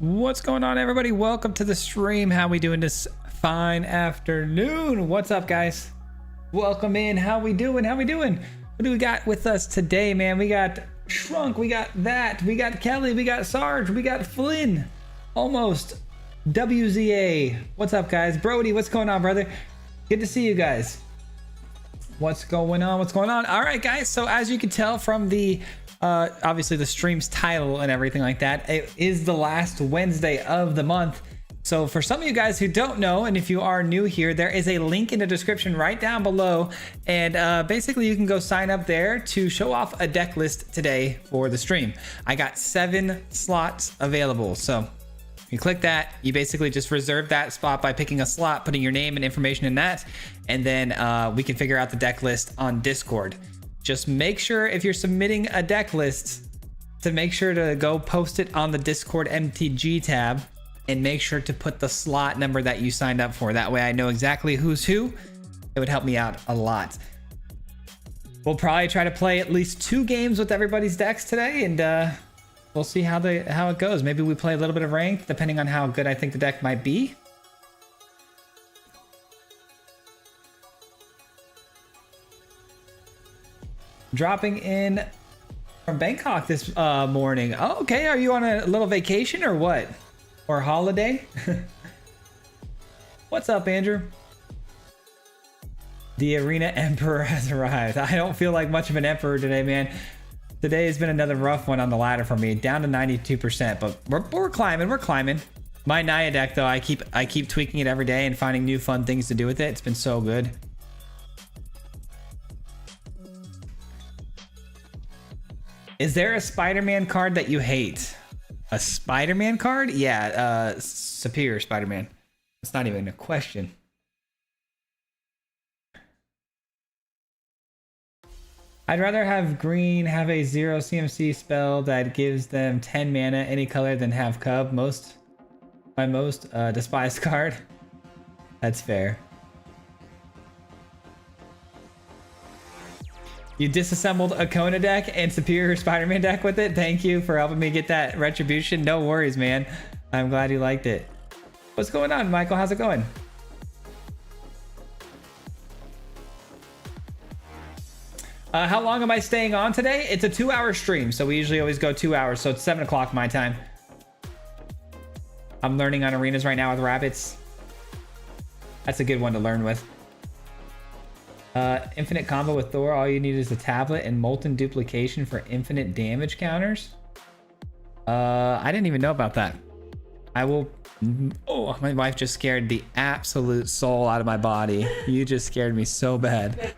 What's going on, everybody? Welcome to the stream. How we doing this fine afternoon? What's up, guys? Welcome in. How we doing? What do we got with us today, man? We got Shrunk, we got that, we got Kelly, we got Sarge, we got Flynn, almost WZA. What's up, guys? Brody, what's going on, brother? Good to see you guys. What's going on? All right, guys, so as you can tell from the obviously the stream's title and everything like that, it is the last Wednesday of the month. So for some of you guys who don't know, and if you are new here, there is a link in the description right down below, and basically you can go sign up there to show off a deck list today for the stream. I got 7 slots available, so you click that, you basically just reserve that spot by picking a slot, putting your name and information in that, and then we can figure out the deck list on Discord. Just make sure if you're submitting a deck list to make sure to go post it on the Discord MTG tab and make sure to put the slot number that you signed up for. That way I know exactly who's who. It would help me out a lot. We'll probably try to play at least 2 games with everybody's decks today, and we'll see how it goes. Maybe we play a little bit of ranked depending on how good I think the deck might be. Dropping in from Bangkok this morning. Oh, okay. Are you on a little vacation or what? Or holiday? What's up, Andrew? The Arena Emperor has arrived. I don't feel like much of an Emperor today, man. Today has been another rough one on the ladder for me. Down to 92%, but we're climbing. My Naya deck, though, I keep tweaking it every day and finding new fun things to do with it. It's been so good. Is there a Spider-Man card that you hate? A Spider-Man card? Yeah, Superior Spider-Man. It's not even a question. I'd rather have green have a 0 CMC spell that gives them 10 mana any color than have Cub. My most despised card. That's fair. You disassembled a Kona deck and Superior Spider-Man deck with it. Thank you for helping me get that retribution. No worries, man. I'm glad you liked it. What's going on, Michael? How's it going? How long am I staying on today? It's a 2-hour stream, so we usually always go 2 hours, so it's 7 o'clock my time. I'm learning on arenas right now with rabbits. That's a good one to learn with. Infinite combo with Thor. All you need is a tablet and Molten Duplication for infinite damage counters. I didn't even know about that. I will... Oh, my wife just scared the absolute soul out of my body. You just scared me so bad.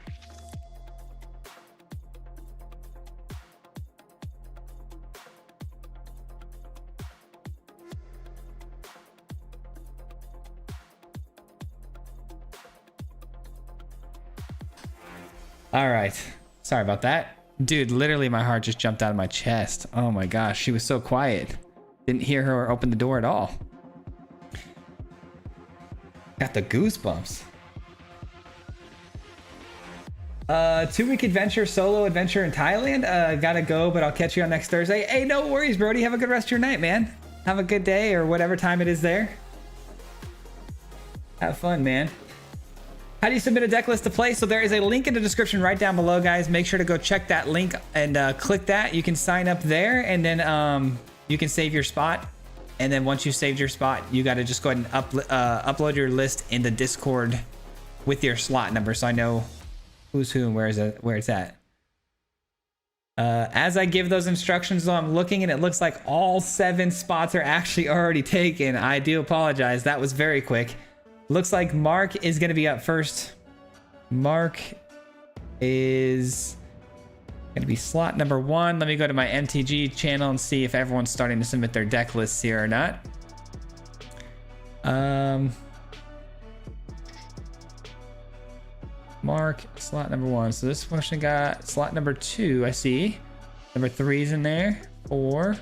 All right. Sorry about that. Dude, literally my heart just jumped out of my chest. Oh my gosh, she was so quiet. Didn't hear her open the door at all. Got the goosebumps. 2-week adventure, solo adventure in Thailand. Gotta go, but I'll catch you on next Thursday. Hey, no worries, Brody. Have a good rest of your night, man. Have a good day or whatever time it is there. Have fun, man. How do you submit a deck list to play? So there is a link in the description right down below, guys. Make sure to go check that link and click that. You can sign up there, and then you can save your spot. And then once you saved your spot, you got to just go ahead and upload your list in the Discord with your slot number, so I know who's who and where it's at. As I give those instructions, though, I'm looking and it looks like all 7 spots are actually already taken. I do apologize. That was very quick. Looks like Mark is going to be up first. Mark is going to be slot number 1. Let me go to my MTG channel and see if everyone's starting to submit their deck lists here or not. Mark, slot number 1. So this question got slot number 2, I see. Number 3's in there. 4.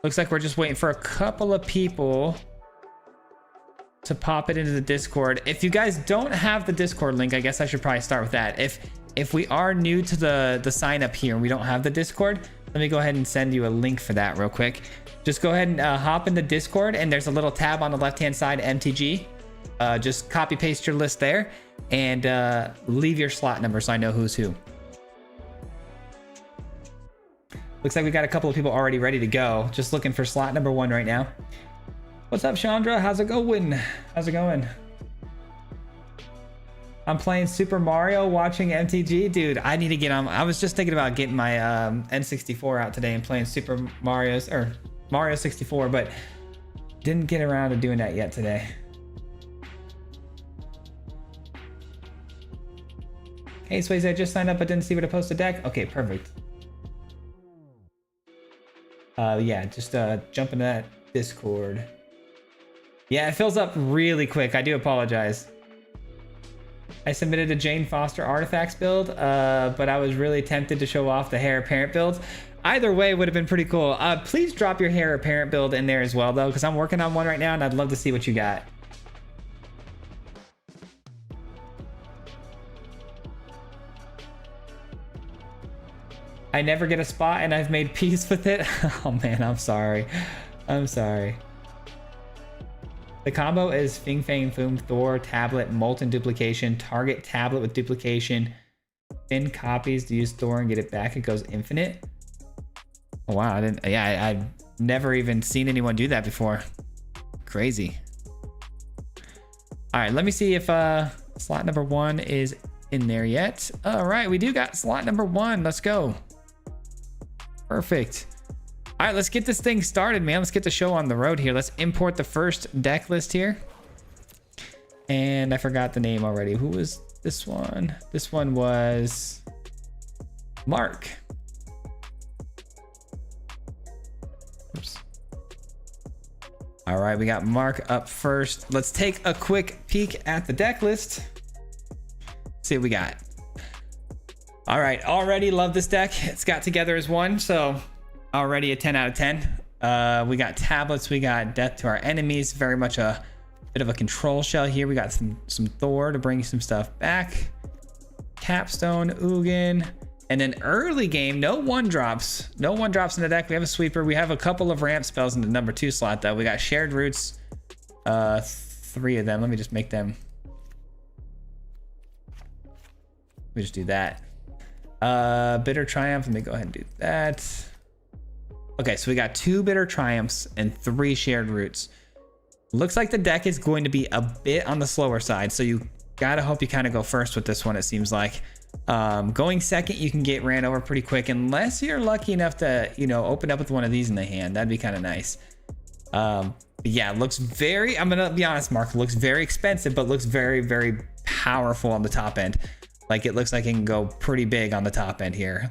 Looks like we're just waiting for a couple of people to pop it into the Discord. If you guys don't have the Discord link, I guess I should probably start with that. If we are new to the sign up here and we don't have the Discord, Let me go ahead and send you a link for that real quick. Just go ahead and hop into Discord, and there's a little tab on the left-hand side, MTG. Just copy paste your list there and leave your slot number so I know who's who. Looks like we got a couple of people already ready to go. Just looking for slot number 1 right now. What's up, Chandra? How's it going? How's it going? I'm playing Super Mario, watching MTG. Dude, I need to get on. I was just thinking about getting my N64 out today and playing Mario 64, but didn't get around to doing that yet today. Hey, Swayze, I just signed up but didn't see where to post a deck. Okay, perfect. Yeah, just jump into that Discord. Yeah, it fills up really quick. I do apologize. I submitted a Jane Foster Artifacts build, but I was really tempted to show off the Heir Apparent build. Either way would have been pretty cool. Please drop your Heir Apparent build in there as well, though, because I'm working on one right now, and I'd love to see what you got. I never get a spot, and I've made peace with it. Oh, man, I'm sorry. I'm sorry. The combo is Fing Fang Foom, Thor, Tablet, Molten Duplication, target tablet with duplication, thin copies to use Thor and get it back. It goes infinite. Oh, wow. I've never even seen anyone do that before. Crazy. All right, let me see if slot number 1 is in there yet. All right, we do got slot number 1. Let's go. Perfect. All right, let's get this thing started, man. Let's get the show on the road here. Let's import the first deck list here. And I forgot the name already. Who was this one? This one was Mark. Oops. All right, we got Mark up first. Let's take a quick peek at the deck list. See what we got. All right, already love this deck. It's got together as one, so already a 10 out of 10. We got tablets, we got death to our enemies, very much a bit of a control shell here. We got some Thor to bring some stuff back, Capstone, Ugin, and then early game, no one drops in the deck. We have a sweeper. We have a couple of ramp spells in the number 2 slot though. We got shared roots, 3 of them. Let me just make them. We just do that. Bitter Triumph. Let me go ahead and do that. Okay, so we got 2 Bitter Triumphs and 3 shared roots. Looks like the deck is going to be a bit on the slower side, so you gotta hope you kind of go first with this one, it seems like. Going second, you can get ran over pretty quick, unless you're lucky enough to, you know, open up with one of these in the hand. That'd be kind of nice. Yeah, it looks very, I'm gonna be honest, Mark, it looks very expensive, but looks very, very powerful on the top end. Like, it looks like it can go pretty big on the top end here.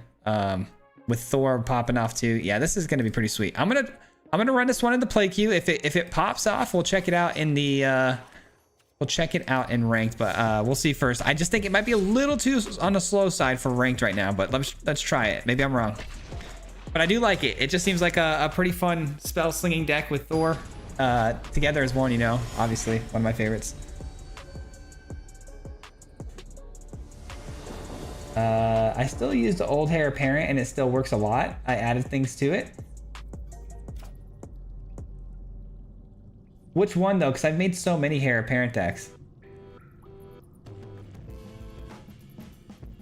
With Thor popping off too. Yeah, this is gonna be pretty sweet. I'm gonna run this one in the play queue. If it pops off, we'll check it out in the we'll check it out in ranked, but we'll see first. I just think it might be a little too on the slow side for ranked right now, but let's try it. Maybe I'm wrong, but I do like it. It just seems like a pretty fun spell slinging deck with Thor together as one. You know, obviously one of my favorites. I still use the old Heir Apparent and it still works a lot. I added things to it. Which one though? Because I've made so many Heir Apparent decks.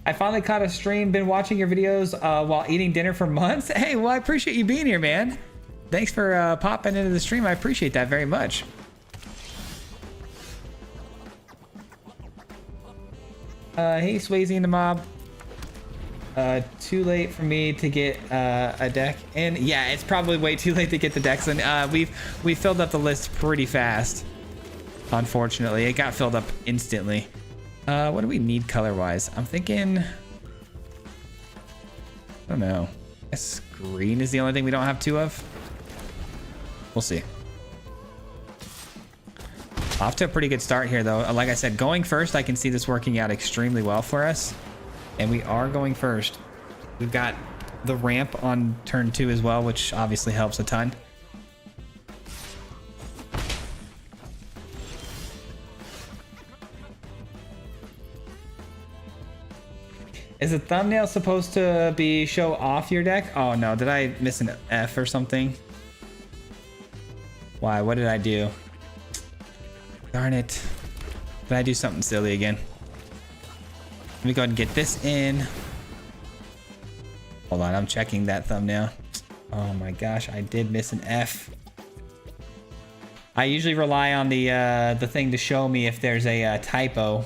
I finally caught a stream, been watching your videos while eating dinner for months. Hey, well, I appreciate you being here, man. Thanks for popping into the stream. I appreciate that very much. Hey, Swayze and the mob. Too late for me to get a deck in. Yeah, it's probably way too late to get the decks in. We filled up the list pretty fast. Unfortunately, it got filled up instantly. What do we need color wise? I'm thinking, I don't know. I guess green is the only thing we don't have 2 of. We'll see. Off to a pretty good start here though. Like I said, going first, I can see this working out extremely well for us. And we are going first. We've got the ramp on turn 2 as well, which obviously helps a ton. Is a thumbnail supposed to be show off your deck? Oh no, did I miss an F or something? Why? What did I do? Darn it. Did I do something silly again? Let me go ahead and get this in. Hold on, I'm checking that thumbnail. Oh my gosh, I did miss an F. I usually rely on the thing to show me if there's a typo.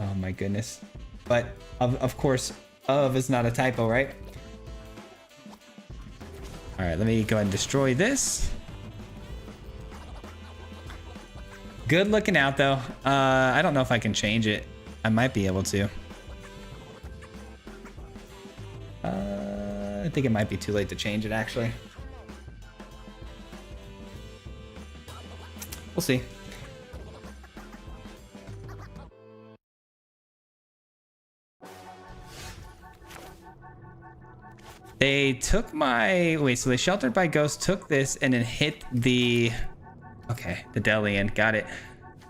Oh my goodness. But of course, of is not a typo, right? All right, let me go ahead and destroy this. Good looking out though. I don't know if I can change it. I might be able to. I think it might be too late to change it actually. We'll see. They took my... Wait, so they sheltered by ghost, took this, and then hit the... Okay, the Delian. Got it.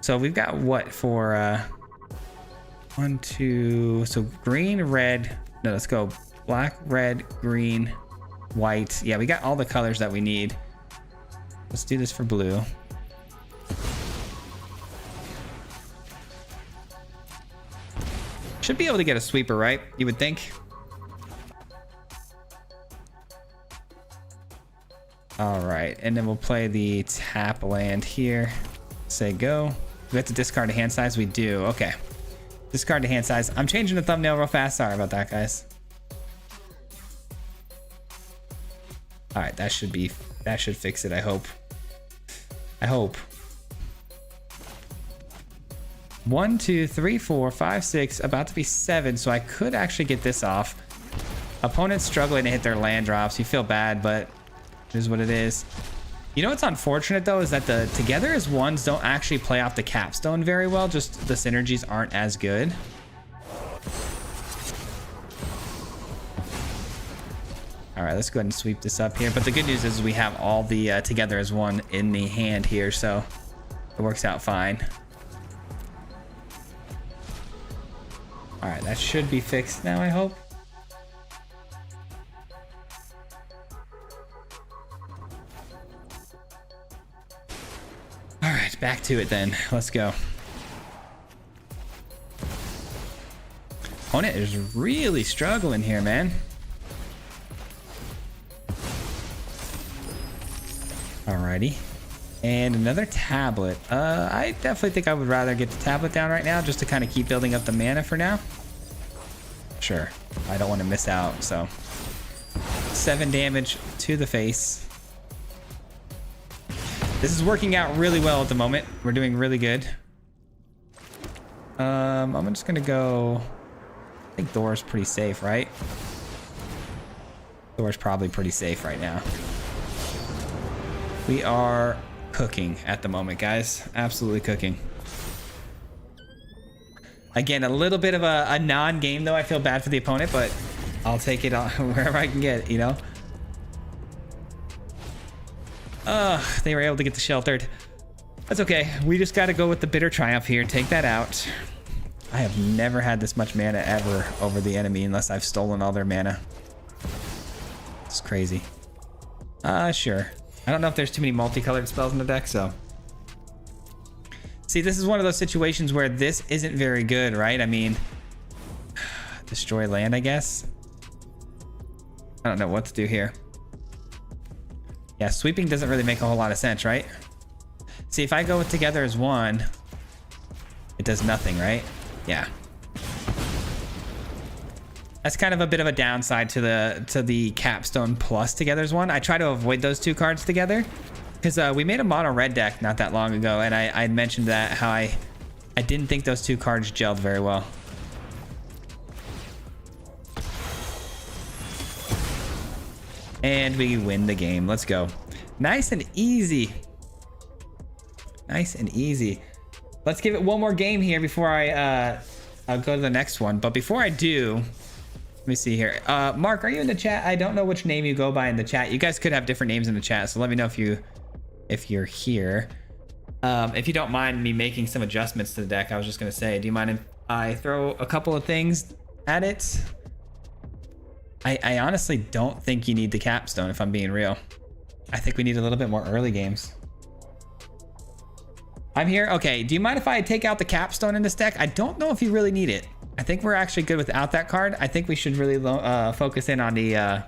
So we've got what for... 1, 2... So green, red... No, let's go. Black, red, green, white. Yeah, we got all the colors that we need. Let's do this for blue. Should be able to get a sweeper, right? You would think. All right, and then we'll play the tap land here. Say go. We have to discard a hand size. We do. Okay. Discard to hand size. I'm changing the thumbnail real fast. Sorry about that, guys. All right, that should fix it. I hope. 1, 2, 3, 4, 5, 6, about to be 7. So I could actually get this off. Opponents struggling to hit their land drops. You feel bad, but it is what it is. You know what's unfortunate though is that the together as ones don't actually play off the capstone very well. Just the synergies aren't as good. All right, let's go ahead and sweep this up here. But the good news is we have all the together as one in the hand here, so it works out fine. All right, that should be fixed now, I hope. All right, back to it then. Let's go. Opponent is really struggling here, man. Alrighty. And another tablet. I definitely think I would rather get the tablet down right now just to kind of keep building up the mana for now. Sure. I don't want to miss out, so. 7 damage to the face. This is working out really well at the moment. We're doing really good. I'm just gonna go... I think Thor's pretty safe, right? Thor's probably pretty safe right now. We are cooking at the moment, guys. Absolutely cooking. Again, a little bit of a non-game, though. I feel bad for the opponent, but I'll take it on wherever I can get it, you know? They were able to get the sheltered. That's okay. We just got to go with the bitter triumph here. Take that out. I have never had this much mana ever over the enemy unless I've stolen all their mana. It's crazy. Sure. I don't know if there's too many multicolored spells in the deck, so. See, this is one of those situations where this isn't very good, right? I mean, destroy land, I guess. I don't know what to do here. Yeah, sweeping doesn't really make a whole lot of sense, right? See, if I go with together as one, it does nothing, right? Yeah. That's kind of a bit of a downside to the capstone plus together as one. I try to avoid those 2 cards together because we made a mono red deck not that long ago, and I mentioned that how I didn't think those 2 cards gelled very well. And we win the game. Let's go. Nice and easy. Nice and easy. Let's give it one more game here before I'll go to the next one. But before I do, let me see here. Mark, are you in the chat? I don't know which name you go by in the chat. You guys could have different names in the chat, so let me know if you're here. If you don't mind me making some adjustments to the deck, I was just gonna say, do you mind if I throw a couple of things at it? I honestly don't think you need the capstone, if I'm being real. I think we need a little bit more early games. I'm here. Okay, do you mind if I take out the capstone in this deck? I don't know if you really need it. I think we're actually good without that card. I think we should really focus in on the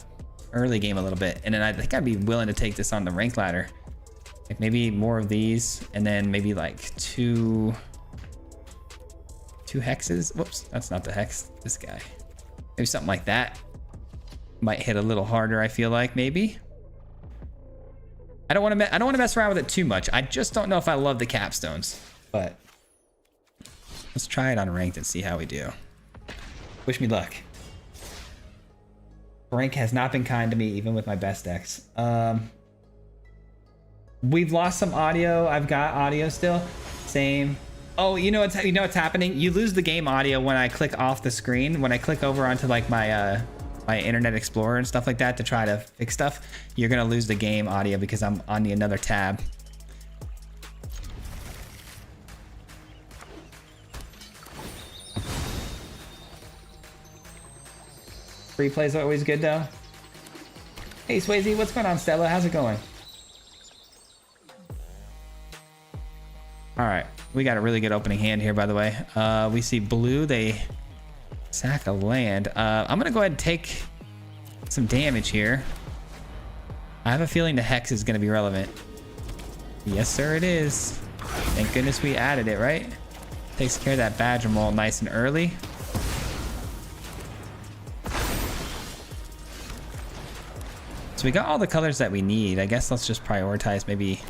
early game a little bit. And then I think I'd be willing to take this on the rank ladder. Like maybe more of these, and then maybe like two hexes. Whoops, that's not the hex. This guy. Maybe something like that. Might hit a little harder, I feel like, maybe. I don't want to mess around with it too much. I just don't know if I love the capstones, but let's try it on ranked and see how we do. Wish me luck. Rank has not been kind to me, even with my best decks. We've lost some audio. I've got audio still. Same. Oh, you know what's happening? You lose the game audio when I click off the screen. When I click over onto like my my Internet Explorer and stuff like that to try to fix stuff, you're gonna lose the game audio because I'm on the another tab. Free plays are always good though. Hey Swayze, what's going on, Stella? How's it going? All right, we got a really good opening hand here, by the way. We see blue, they sack a land. I'm gonna go ahead and take some damage here. I have a feeling the hex is gonna be relevant. Yes, sir, it is. Thank goodness we added it, right? Takes care of that badger mole nice and early. So we got all the colors that we need. I guess let's just prioritize maybe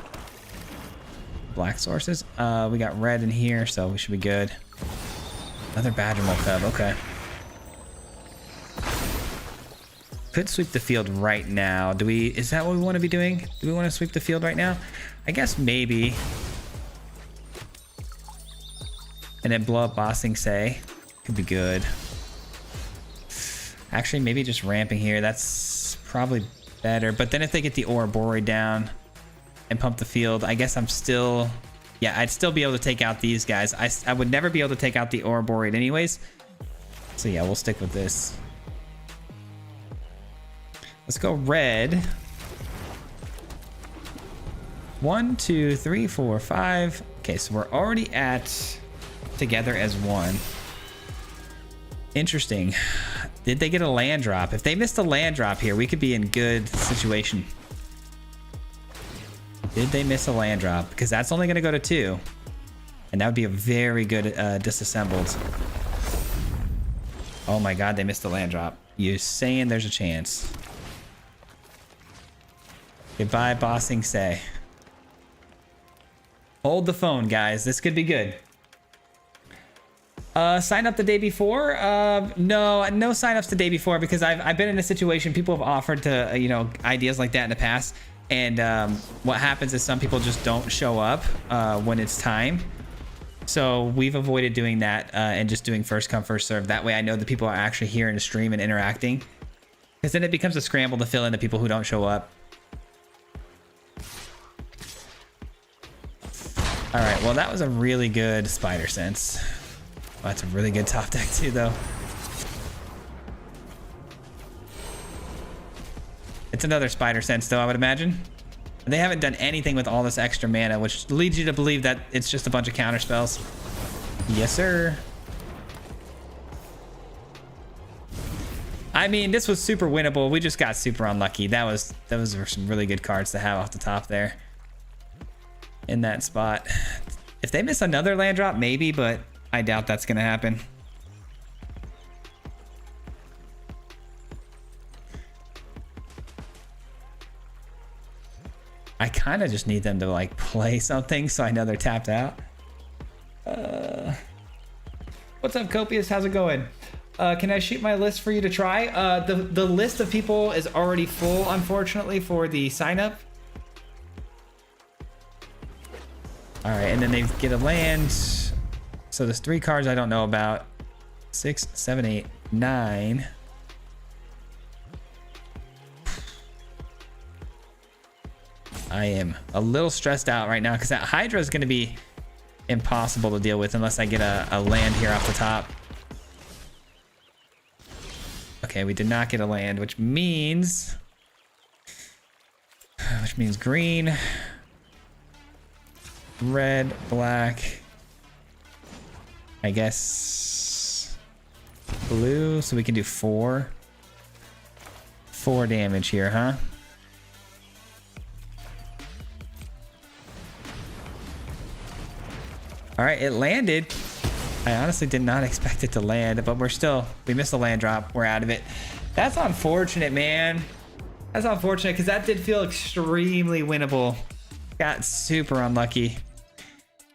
black sources. We got red in here, so we should be good. Another badger mole cub, okay. Could sweep the field right now. Is that what we want to be doing? Do we want to sweep the field right now? I guess maybe. And then blow up Bossing Say. Could be good. Actually, maybe just ramping here. That's probably better. But then if they get the Ouroboros down and pump the field, I guess I'm still... Yeah, I'd still be able to take out these guys. I would never be able to take out the Ouroboros anyways. So yeah, we'll stick with this. Let's go red. 1, 2, 3, 4, 5. Okay, so we're already at together as one. Interesting. Did they get a land drop? If they missed a land drop here, we could be in good situation. Did they miss a land drop? Because that's only going to go to 2. And that would be a very good disassembled. Oh my god, they missed the land drop. You're saying there's a chance. Goodbye, Bossing Say. Hold the phone, guys. This could be good. Sign up the day before? No signups the day before because I've been in a situation people have offered to, ideas like that in the past. And what happens is some people just don't show up when it's time. So we've avoided doing that and just doing first come, first serve. That way I know the people are actually here in the stream and interacting. Because then it becomes a scramble to fill in the people who don't show up. All right, well, that was a really good Spider Sense. Well, that's a really good top deck too, though. It's another Spider Sense, though, I would imagine. They haven't done anything with all this extra mana, which leads you to believe that it's just a bunch of counter spells. Yes, sir. I mean, this was super winnable. We just got super unlucky. Those were some really good cards to have off the top there. In that spot. If they miss another land drop, maybe, but I doubt that's going to happen. I kind of just need them to like play something so I know they're tapped out. What's up, Copious? How's it going? Can I shoot my list for you to try? The list of people is already full, unfortunately, for the sign up. All right, and then they get a land. So there's 3 cards I don't know about. 6, 7, 8, 9. I am a little stressed out right now because that Hydra is going to be impossible to deal with unless I get a land here off the top. Okay, Okay, we did not get a land, which means green, red, black, I guess blue, so we can do 4 damage here, huh? All right, it landed. I honestly did not expect it to land, but we missed the land drop. We're out of it. That's unfortunate, man. That's unfortunate because that did feel extremely winnable. Got super unlucky.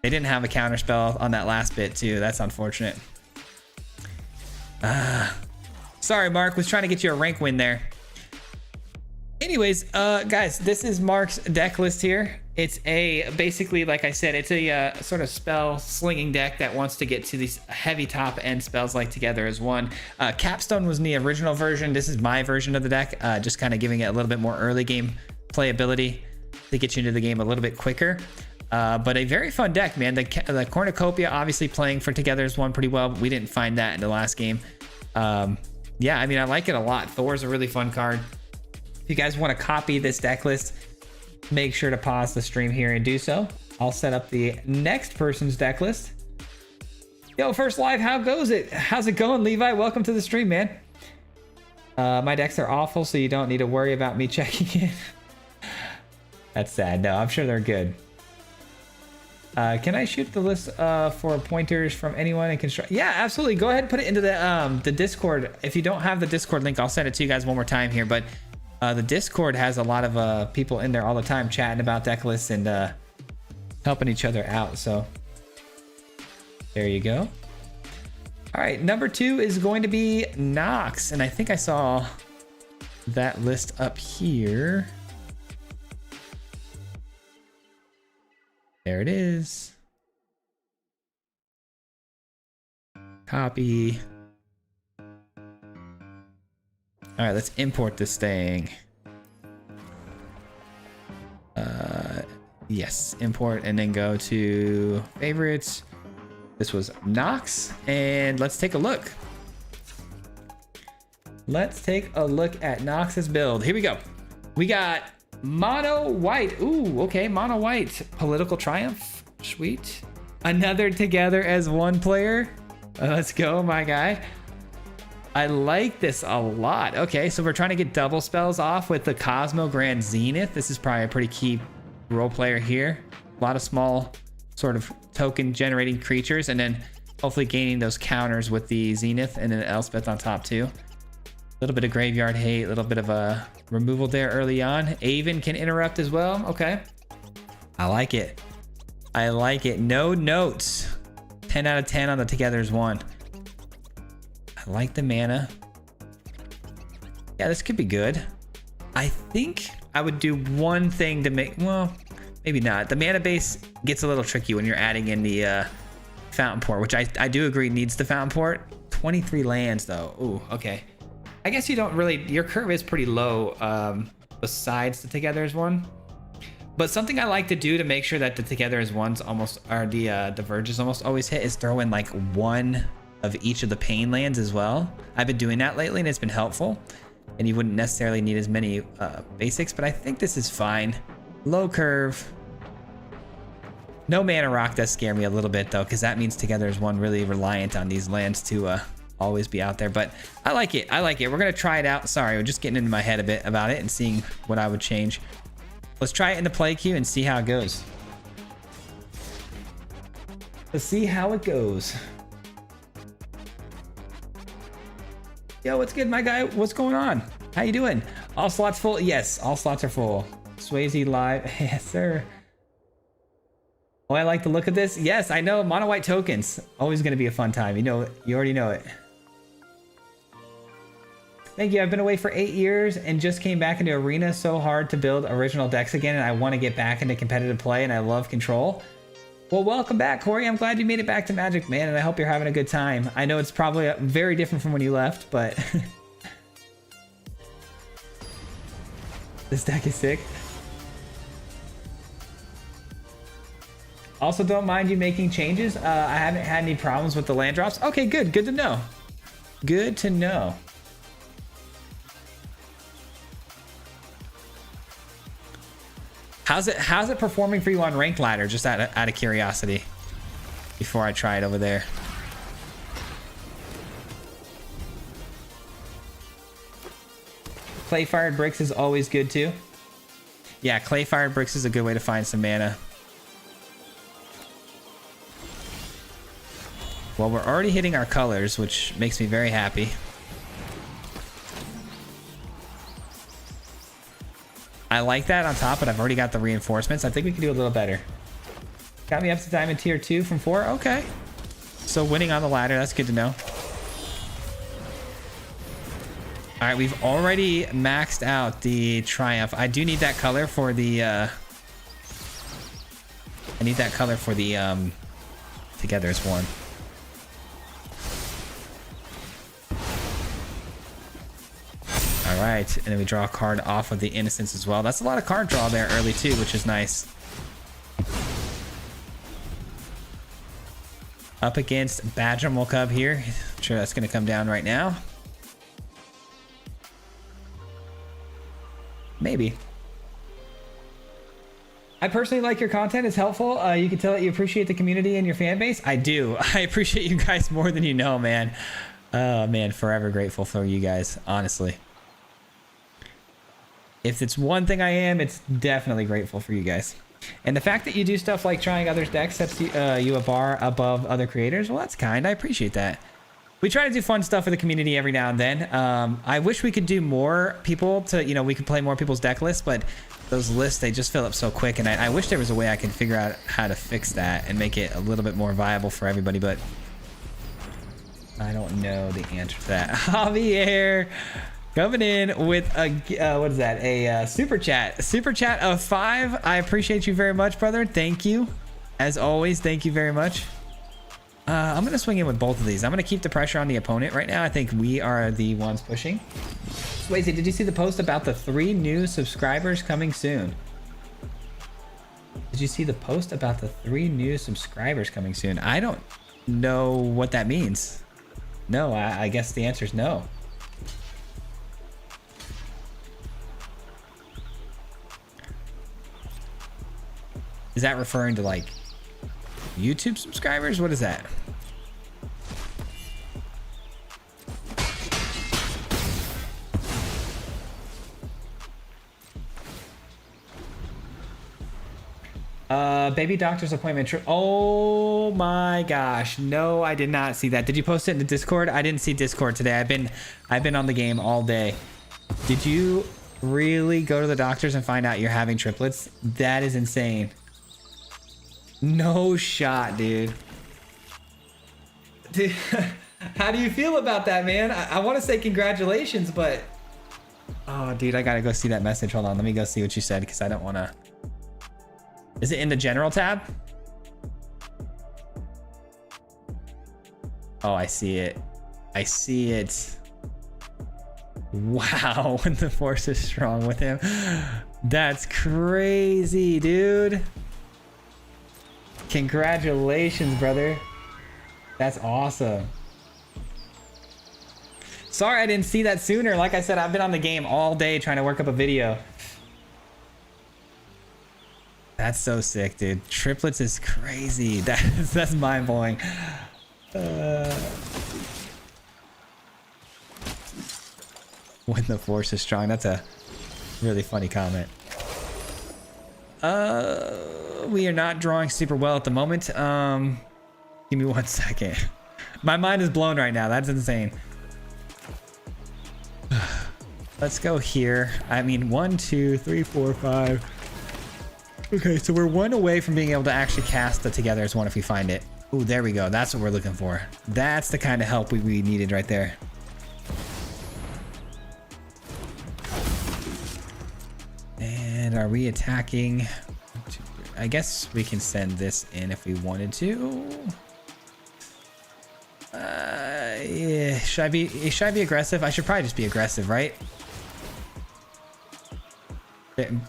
They didn't have a counter spell on that last bit too. That's unfortunate. Sorry, Mark. Was trying to get you a rank win there. Anyways, guys, this is Mark's deck list here. It's basically, like I said, it's a sort of spell slinging deck that wants to get to these heavy top end spells like Together as One. Capstone was in the original version. This is my version of the deck, just kind of giving it a little bit more early game playability to get you into the game a little bit quicker. But a very fun deck, man. The Cornucopia obviously playing for Together as One pretty well, but we didn't find that in the last game. Yeah, I mean, I like it a lot. Thor's a really fun card. If you guys want to copy this deck list, make sure to pause the stream here and do so. I'll set up the next person's deck list. Yo, first live, how goes it? How's it going, Levi? Welcome to the stream, man. My decks are awful, so you don't need to worry about me checking in. That's sad. No, I'm sure they're good. Can I shoot the list for pointers from anyone in construct? Yeah, absolutely. Go ahead and put it into the Discord. If you don't have the Discord link, I'll send it to you guys one more time here. But the Discord has a lot of people in there all the time chatting about deck lists and helping each other out. So there you go. All right, number 2 is going to be Nox, and I think I saw that list up here. There it is. Copy. All right, let's import this thing. Yes, import and then go to favorites. This was Nox, and let's take a look. Let's take a look at Nox's build. Here we go. We got mono white. Ooh, okay, mono white. Political Triumph. Sweet. Another Together as One player. Let's go, my guy. I like this a lot. Okay, so we're trying to get double spells off with the Cosmo Grand Zenith. This is probably a pretty key role player here. A lot of small sort of token generating creatures, and then hopefully gaining those counters with the Zenith and then Elspeth on top too. A little bit of graveyard hate, a little bit of a removal there early on. Avon can interrupt as well. Okay. I like it. I like it. No notes. 10 out of 10 on the Together as One. I like the mana. Yeah, this could be good. I think I would do one thing to make, well, maybe not. The mana base gets a little tricky when you're adding in the Fountain Port, which I do agree needs the Fountain Port. 23 lands though. Ooh, okay. I guess you don't really, your curve is pretty low besides the Together as One. But something I like to do to make sure that the Together as Ones almost, or the Verges almost always hit, is throw in like one of each of the pain lands as well. I've been doing that lately and it's been helpful. And you wouldn't necessarily need as many basics, but I think this is fine. Low curve. No mana rock does scare me a little bit though, because that means Together as One really reliant on these lands to always be out there. But I like it. I like it. We're gonna try it out. Sorry, we're just getting into my head a bit about it and seeing what I would change. Let's try it in the play queue and see how it goes. Let's see how it goes. Yo, what's good, my guy? What's going on? How you doing? All slots full? Yes, all slots are full. Swayze live. Yes, sir. Oh, I like the look of this. Yes, I know. Mono white tokens. Always going to be a fun time. You know, you already know it. Thank you. I've been away for 8 years and just came back into Arena. So hard to build original decks again, and I want to get back into competitive play, and I love Control. Well, welcome back, Corey. I'm glad you made it back to Magic, man, and I hope you're having a good time. I know it's probably very different from when you left, but this deck is sick. Also, don't mind you making changes. I haven't had any problems with the land drops. Okay, good. Good to know. Good to know. How's it performing for you on ranked ladder? Just out of curiosity, before I try it over there. Clay fired bricks is always good too. Yeah, clay fired bricks is a good way to find some mana. Well, we're already hitting our colors, which makes me very happy. I like that on top, but I've already got the reinforcements. I think we can do a little better. Got me up to diamond tier 2 from 4. Okay. So winning on the ladder, that's good to know. All right, we've already maxed out the Triumph. I do need that color for the I need that color for the together as one. All right, and then we draw a card off of the Innocence as well. That's a lot of card draw there early too, which is nice. Up against Badgermole Cub here. I'm sure that's going to come down right now. Maybe. I personally like your content. It's helpful. You can tell that you appreciate the community and your fan base. I do. I appreciate you guys more than you know, man. Oh, man. Forever grateful for you guys, honestly. If it's one thing I am, it's definitely grateful for you guys. And the fact that you do stuff like trying others' decks sets you a bar above other creators, well, that's kind. I appreciate that. We try to do fun stuff for the community every now and then. I wish we could do more people to, you know, we could play more people's deck lists, but those lists, they just fill up so quick. And I wish there was a way I could figure out how to fix that and make it a little bit more viable for everybody, but I don't know the answer to that. Javier coming in with a, what is that? A super chat. Super chat of 5. I appreciate you very much, brother. Thank you. As always, thank you very much. I'm going to swing in with both of these. I'm going to keep the pressure on the opponent right now. I think we are the ones pushing. Swayze, did you see the post about the 3 new subscribers coming soon? Did you see the post about the 3 new subscribers coming soon? I don't know what that means. No, I guess the answer is no. Is that referring to like YouTube subscribers? What is that? Baby doctor's appointment. Oh my gosh. No, I did not see that. Did you post it in the Discord? I didn't see Discord today. I've been on the game all day. Did you really go to the doctors and find out you're having triplets? That is insane. No shot, dude. Dude, how do you feel about that, man? I want to say congratulations, but... Oh, dude, I gotta go see that message. Hold on, let me go see what you said, because I don't want to... Is it in the general tab? Oh, I see it. I see it. Wow, when the force is strong with him. That's crazy, dude. Congratulations, brother. That's awesome. Sorry I didn't see that sooner. Like I said, I've been on the game all day trying to work up a video. That's so sick, dude. Triplets is crazy. That's mind-blowing. When the force is strong. That's a really funny comment. We are not drawing super well at the moment. Give me 1 second. My mind is blown right now. That's insane. Let's go here. I mean, 1, 2, 3, 4, 5. Okay, so we're 1 away from being able to actually cast the Together as One if we find it. Ooh, there we go. That's what we're looking for. That's the kind of help we needed right there. And are we attacking? I guess we can send this in if we wanted to. Yeah. Should I be aggressive? I should probably just be aggressive, right?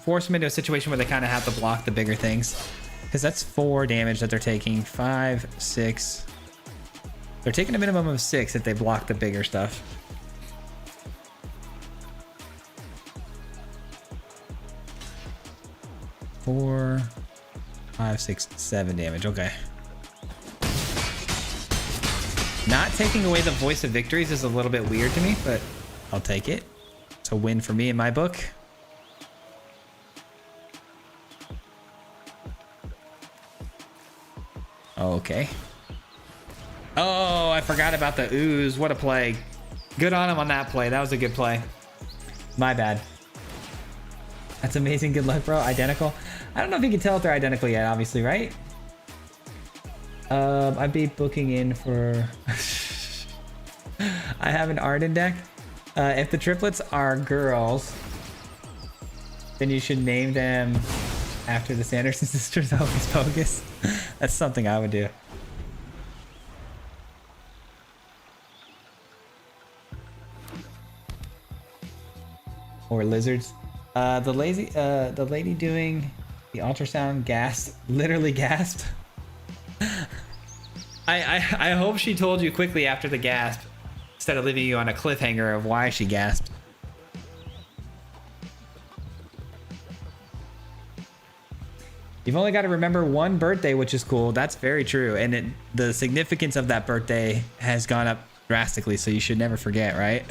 Force them into a situation where they kind of have to block the bigger things, because that's 4 damage that they're taking. 5, 6. They're taking a minimum of 6 if they block the bigger stuff. 4, 5, 6, 7 damage. Okay. Not taking away the voice of victories is a little bit weird to me, but I'll take it. It's a win for me in my book. Okay. Oh, I forgot about the ooze. What a play. Good on him on that play. That was a good play. My bad. That's amazing. Good luck, bro. Identical. I don't know if you can tell if they're identical yet, obviously, right? I'd be booking in for... I have an Arden deck. If the triplets are girls, then you should name them after the Sanderson sisters. Hocus Pocus. That's something I would do. Or lizards. The lady doing the ultrasound gasped, literally gasped. I hope she told you quickly after the gasp, instead of leaving you on a cliffhanger of why she gasped. You've only got to remember one birthday, which is cool. That's very true. And the significance of that birthday has gone up drastically, so you should never forget, right?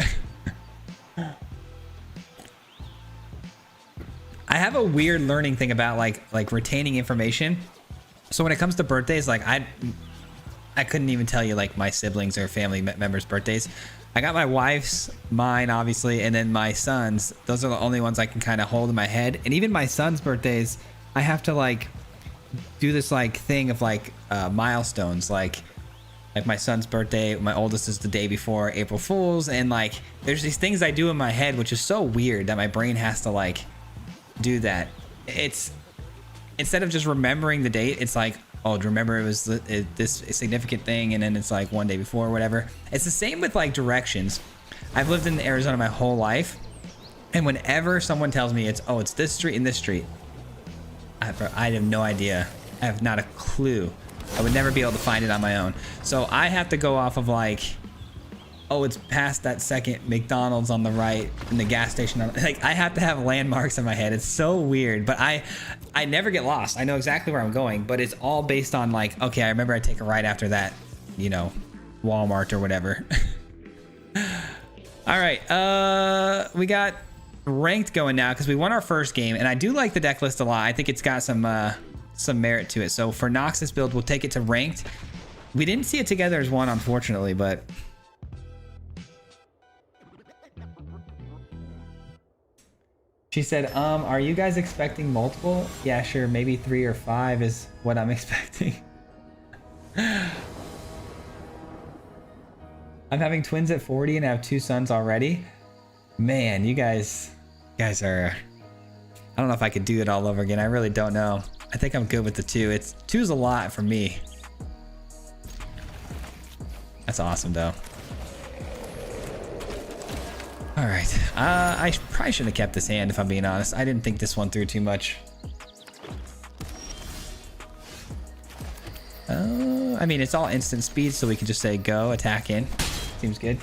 I have a weird learning thing about like retaining information. So when it comes to birthdays, like I couldn't even tell you like my siblings or family members' birthdays. I got my wife's, mine obviously, and then my son's. Those are the only ones I can kind of hold in my head. And even my son's birthdays, I have to like do this like thing of like milestones. Like my son's birthday, my oldest is the day before April Fool's, and like there's these things I do in my head, which is so weird that my brain has to like do that. It's instead of just remembering the date, it's like, oh, remember it was this significant thing, and then it's like one day before or whatever. It's the same with like directions. I've lived in Arizona my whole life, and whenever someone tells me it's this street and this street, I have no idea. I have not a clue. I would never be able to find it on my own. So I have to go off of like, oh, it's past that second McDonald's on the right and the gas station on, like I have to have landmarks in my head. It's so weird, but I never get lost. I know exactly where I'm going, but it's all based on like, okay, I remember I take a right after that, you know, Walmart or whatever. All right, we got ranked going now because we won our first game, and I do like the deck list a lot. I think it's got some merit to it. So for Noxus build, we'll take it to ranked. We didn't see it together as one, unfortunately, but she said, are you guys expecting multiple? Yeah, sure. Maybe 3 or 5 is what I'm expecting. I'm having twins at 40 and I have 2 sons already. Man, you guys are, I don't know if I could do it all over again. I really don't know. I think I'm good with the 2. 2's a lot for me. That's awesome though. All right, I probably should have kept this hand if I'm being honest. I didn't think this one through too much. I mean, it's all instant speed, so we can just say go, attack in. Seems good.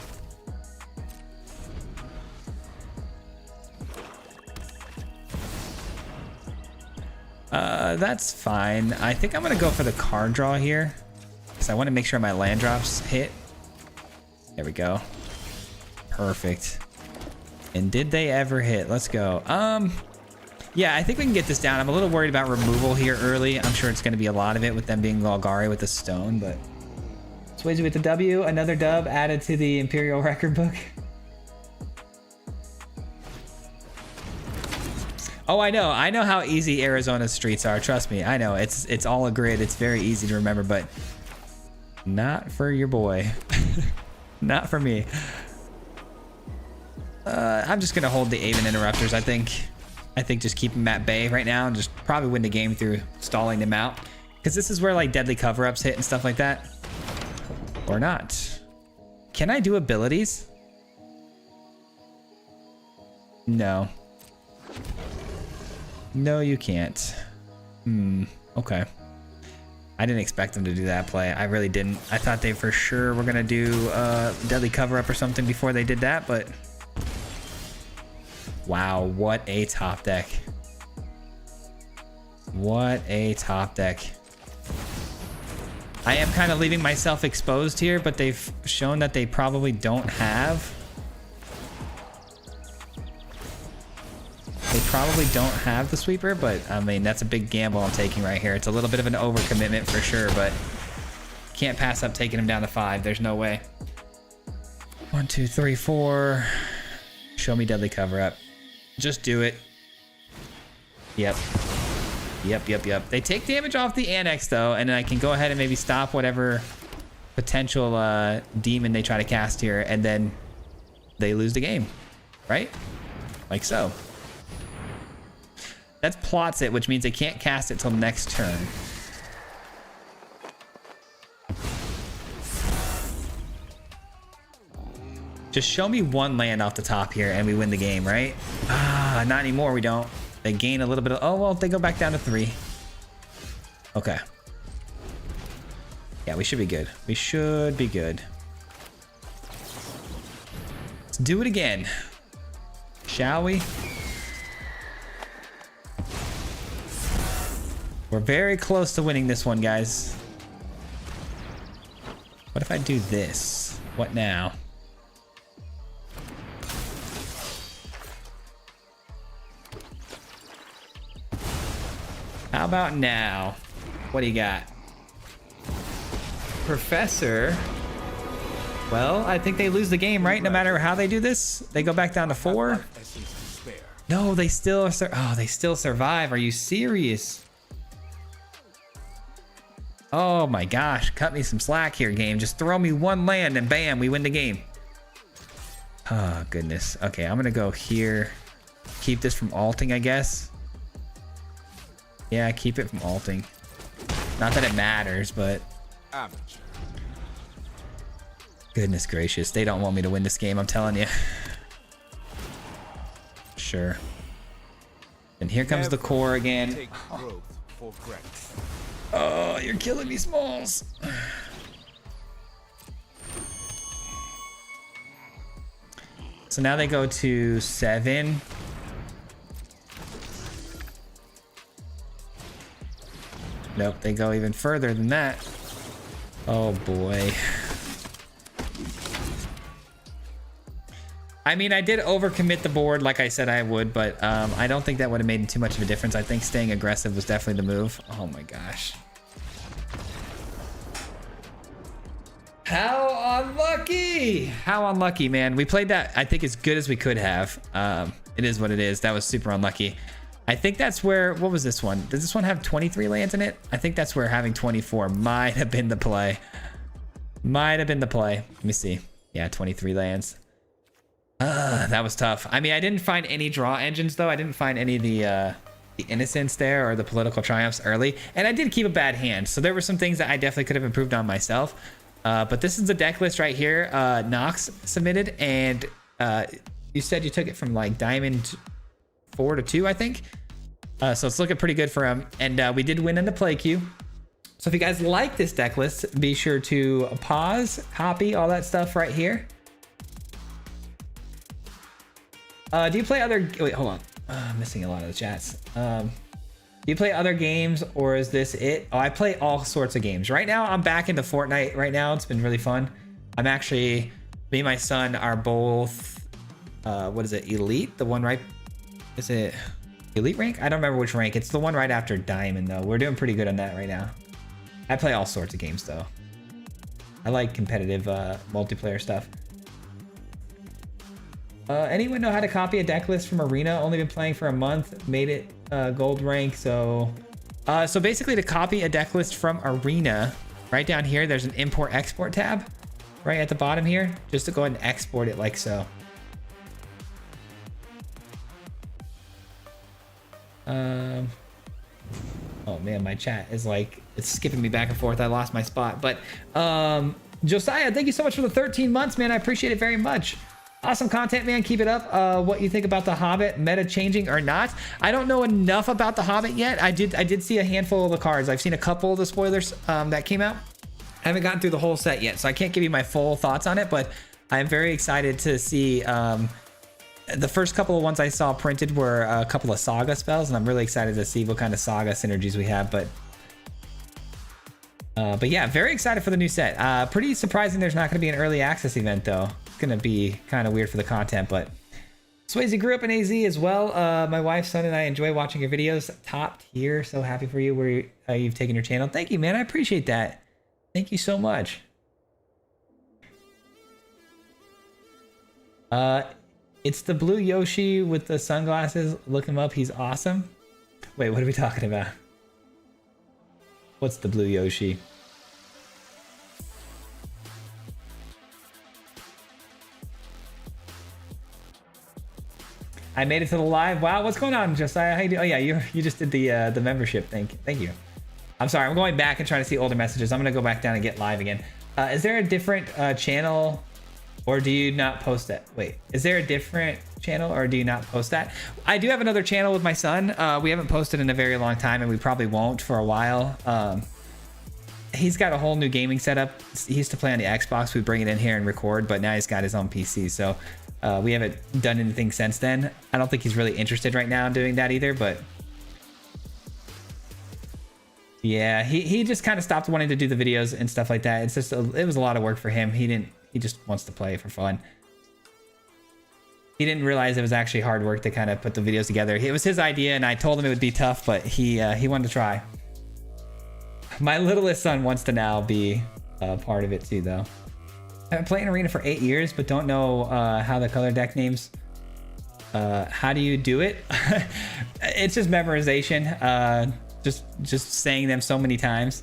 That's fine. I think I'm gonna go for the card draw here, because I want to make sure my land drops hit. There we go. Perfect. And did they ever hit? Let's go. Yeah, I think we can get this down. I'm a little worried about removal here early. I'm sure it's going to be a lot of it with them being Golgari with the stone, but Swayze with the W, another dub added to the Imperial record book. Oh, I know how easy Arizona's streets are. Trust me, I know. It's all a grid. It's very easy to remember, but not for your boy. Not for me. I'm just gonna hold the Aven interrupters. I think just keep them at bay right now and just probably win the game through stalling them out, because this is where like deadly cover-ups hit and stuff like that. Or not. Can I do abilities? No. No, you can't. Okay. I didn't expect them to do that play. I really didn't. I thought they for sure were gonna do deadly cover-up or something before they did that, but wow, what a top deck. What a top deck. I am kind of leaving myself exposed here, but they've shown that they probably don't have. They probably don't have the sweeper, but I mean, that's a big gamble I'm taking right here. It's a little bit of an overcommitment for sure, but can't pass up taking him down to 5. There's no way. 1, 2, 3, 4. Show me deadly cover up. Just do it. Yep. Yep. They take damage off the annex though, and then I can go ahead and maybe stop whatever potential demon they try to cast here, and then they lose the game, right? Like so. That plots it, which means they can't cast it till next turn. Just show me 1 land off the top here and we win the game, right? Ah, not anymore, we don't. They gain a little bit of... Oh, well, they go back down to 3. Okay. Yeah, we should be good. We should be good. Let's do it again. Shall we? We're very close to winning this one, guys. What if I do this? What now? How about now? What do you got? Professor. Well, I think they lose the game, right? No matter how they do this, they go back down to 4. No, they still they still survive. Are you serious? Oh my gosh, cut me some slack here, game. Just throw me 1 land and bam, we win the game. Oh goodness. Okay, I'm gonna go here. Keep this from alting, I guess. Yeah, keep it from alting. Not that it matters, but... Goodness gracious, they don't want me to win this game, I'm telling you. Sure. And here comes the core again. Oh, you're killing me, Smalls. So now they go to 7. Nope, they go even further than that. Oh boy. I mean, I did overcommit the board like I said I would, but I don't think that would have made too much of a difference. I think staying aggressive was definitely the move. Oh my gosh. How unlucky! How unlucky, man. We played that, I think, as good as we could have. It is what it is. That was super unlucky. I think that's where, what was this one? Does this one have 23 lands in it? I think that's where having 24 might have been the play. Might have been the play. Let me see. Yeah, 23 lands. That was tough. I mean, I didn't find any draw engines though. I didn't find any of the innocence there or the political triumphs early. And I did keep a bad hand. So there were some things that I definitely could have improved on myself. But this is the deck list right here. Nox submitted, and you said you took it from like Diamond 4 to 2, I think. So it's looking pretty good for him. And we did win in the play queue. So if you guys like this deck list, be sure to pause, copy, all that stuff right here. Do you play other... Wait, hold on. I'm missing a lot of the chats. Do you play other games, or is this it? Oh, I play all sorts of games. Right now, I'm back into Fortnite right now. It's been really fun. I'm actually... Me and my son are both... what is it? Elite? The one right... Is it... Elite rank? I don't remember which rank. It's the one right after Diamond, though. We're doing pretty good on that right now. I play all sorts of games, though. I like competitive multiplayer stuff. Anyone know how to copy a deck list from Arena? Only been playing for a month. Made it gold rank, so... so basically, to copy a deck list from Arena, right down here, there's an import-export tab. Right at the bottom here. Just to go ahead and export it like so. Oh man, my chat is like, it's skipping me back and forth. I lost my spot. But Josiah, thank you so much for the 13 months, man. I appreciate it very much. Awesome content, man. Keep it up. What you think about the Hobbit meta changing or not? I don't know enough about the Hobbit yet. I did see a handful of the cards. I've seen a couple of the spoilers that came out. I haven't gotten through the whole set yet, so I can't give you my full thoughts on it, but I'm very excited to see the first couple of ones I saw printed were a couple of Saga spells, and I'm really excited to see what kind of Saga synergies we have. But yeah, very excited for the new set. Pretty surprising there's not going to be an early access event, though. It's going to be kind of weird for the content, but Swayze grew up in AZ as well. My wife, son, and I enjoy watching your videos. Top tier. So happy for you where you've taken your channel. Thank you, man. I appreciate that. Thank you so much. It's the blue Yoshi with the sunglasses. Look him up. He's awesome. Wait, what are we talking about? What's the blue Yoshi? I made it to the live. Wow, what's going on, Josiah? How you doing? Oh yeah, you just did the membership. Thank you. I'm sorry, I'm going back and trying to see older messages. I'm gonna go back down and get live again. Is there a different channel, or do you not post that? Wait, is there a different channel, or do you not post that? I do have another channel with my son. We haven't posted in a very long time, and we probably won't for a while. He's got a whole new gaming setup. He used to play on the Xbox. We bring it in here and record, but now he's got his own PC. So we haven't done anything since then. I don't think he's really interested right now in doing that either, but yeah, he just kind of stopped wanting to do the videos and stuff like that. It's just, it was a lot of work for him. He just wants to play for fun. He didn't realize it was actually hard work to kind of put the videos together. It was his idea, and I told him it would be tough, but he wanted to try. My littlest son wants to now be part of it too, though. I've been playing Arena for 8 years, but don't know how the color deck names. How do you do it? It's just memorization. Just saying them so many times.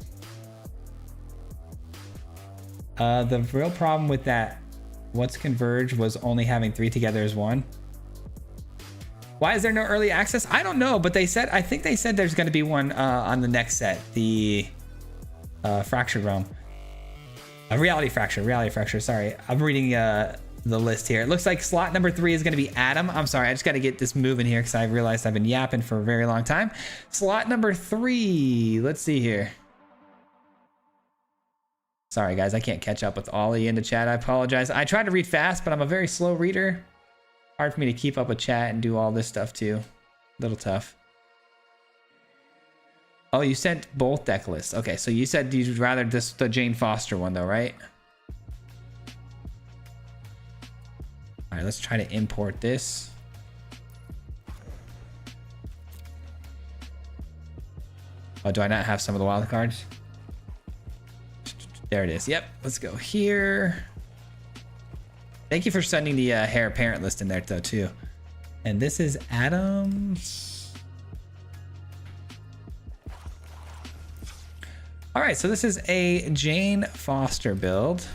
The real problem with that, what's Converge, was only having 3 together as one. Why is there no early access? I don't know, but they said, I think they said there's going to be one on the next set, the Fractured Realm. Reality Fracture, sorry. I'm reading the list here. It looks like slot number 3 is going to be Adam. I'm sorry, I just got to get this moving here because I realized I've been yapping for a very long time. Slot number 3, let's see here. Sorry guys, I can't catch up with all of you in the chat. I apologize. I try to read fast, but I'm a very slow reader. Hard for me to keep up with chat and do all this stuff too. A little tough. Oh, you sent both deck lists. Okay, so you said you'd rather just the Jane Foster one though, right? All right, let's try to import this. Oh, do I not have some of the wild cards? There it is. Yep, let's go here. Thank you for sending the heir apparent list in there though too. And this is Adams. All right, so this is a Jane Foster build.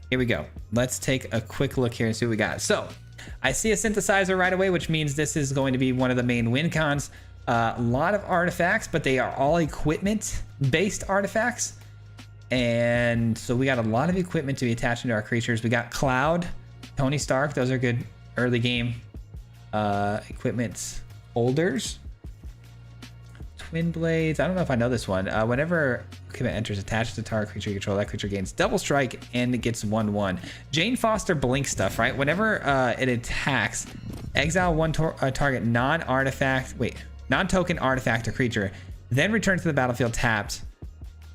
Here we go. Let's take a quick look here and see what we got. So I see a synthesizer right away, which means this is going to be one of the main win cons. A lot of artifacts, but they are all equipment-based artifacts. And so we got a lot of equipment to be attached into our creatures. We got Cloud, Tony Stark. Those are good early game equipment holders. Twin Blades. I don't know if I know this one. Whenever equipment enters attached to target creature you control, that creature gains double strike and it gets 1/1. Jane Foster blink stuff, right? Whenever it attacks, exile one target non-token artifact or creature, then return to the battlefield tapped.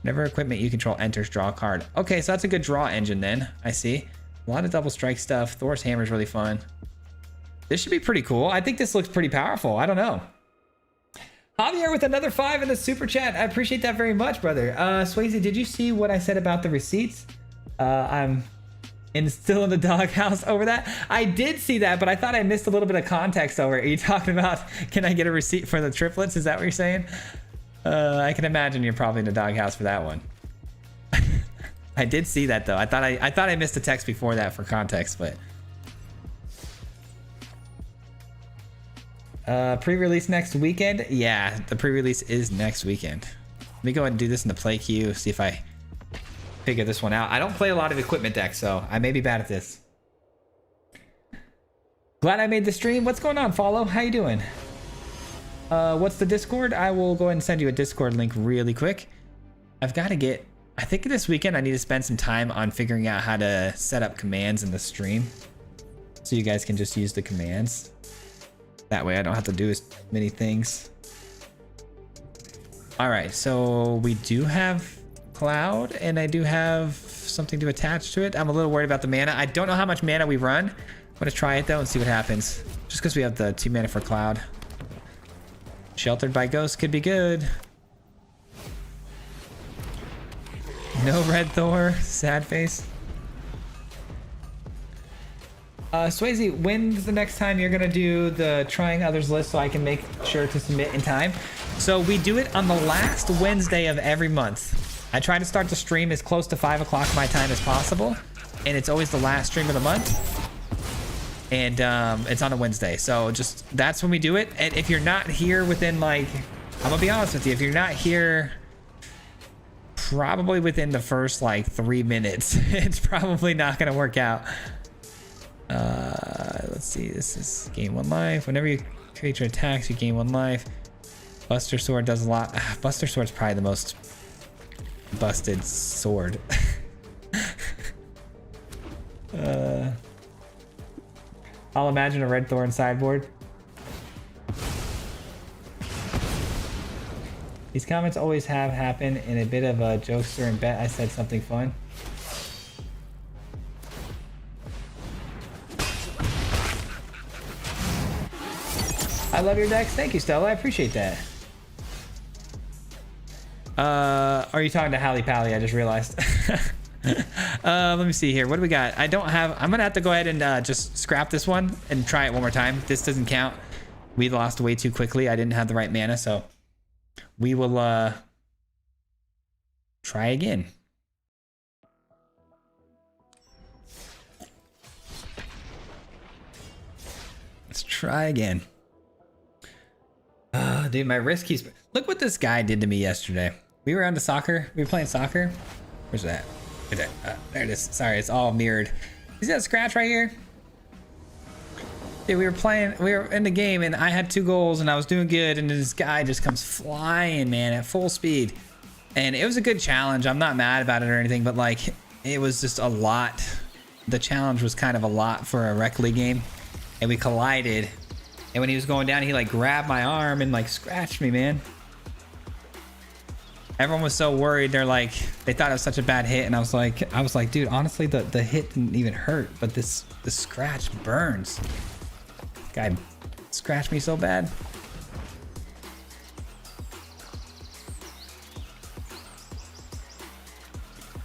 Whenever equipment you control enters, draw a card. Okay, so that's a good draw engine then. I see. A lot of double strike stuff. Thor's Hammer is really fun. This should be pretty cool. I think this looks pretty powerful. I don't know. Javier with another 5 in the super chat. I appreciate that very much, brother. Swayze, did you see what I said about the receipts? I'm still in the doghouse over that. I did see that, but I thought I missed a little bit of context over it. Are you talking about, can I get a receipt for the triplets? Is that what you're saying? I can imagine you're probably in the doghouse for that one. I did see that though. I thought I missed a text before that for context, but pre-release next weekend. Yeah, the pre-release is next weekend. Let me go ahead and do this in the play queue, see if I figure this one out. I don't play a lot of equipment decks, so I may be bad at this. Glad I made the stream. What's going on, Follow? How you doing? What's the Discord? I will go ahead and send you a Discord link really quick. I've got to get I think this weekend I need to spend some time on figuring out how to set up commands in the stream, so you guys can just use the commands. That way I don't have to do as many things. All right, so we do have Cloud, and I do have something to attach to it. I'm a little worried about the mana. I don't know how much mana we run. I'm gonna try it though and see what happens. Just because we have the 2 mana for Cloud. Sheltered by Ghost could be good. No red Thor, sad face. Swayze, when's the next time you're gonna do the trying others list so I can make sure to submit in time? So we do it on the last Wednesday of every month. I try to start the stream as close to 5 o'clock my time as possible, and it's always the last stream of the month. And it's on a Wednesday, so just that's when we do it. And if you're not here within, like, I'm gonna be honest with you, if you're not here probably within the first like 3 minutes, it's probably not gonna work out. Let's see, this is gain 1 life. Whenever your creature attacks, you gain 1 life. Buster Sword does a lot. Buster Sword's probably the most busted sword. I'll imagine a red Thorn sideboard. These comments always have happened in a bit of a jokester and bet I said something fun. I love your decks. Thank you, Stella. I appreciate that. Are you talking to Hallie Pally? I just realized. Let me see here. What do we got? I don't have... I'm gonna have to go ahead and just scrap this one and try it one more time. This doesn't count. We lost way too quickly. I didn't have the right mana, so we will try again. Let's try again. Dude, my wrist keeps... Look what this guy did to me yesterday. We were on to soccer. We were playing soccer. Where's that? There it is. Sorry, it's all mirrored. You see that scratch right here? Dude, we were in the game, and I had 2 goals, and I was doing good, and this guy just comes flying, man, at full speed. And it was a good challenge. I'm not mad about it or anything, but like, it was just a lot. The challenge was kind of a lot for a rec league game, and we collided. And when he was going down, he like grabbed my arm and like scratched me, man. Everyone was so worried. They're like, they thought it was such a bad hit, and I was like, dude, honestly, the hit didn't even hurt, but the scratch burns. Guy scratched me so bad.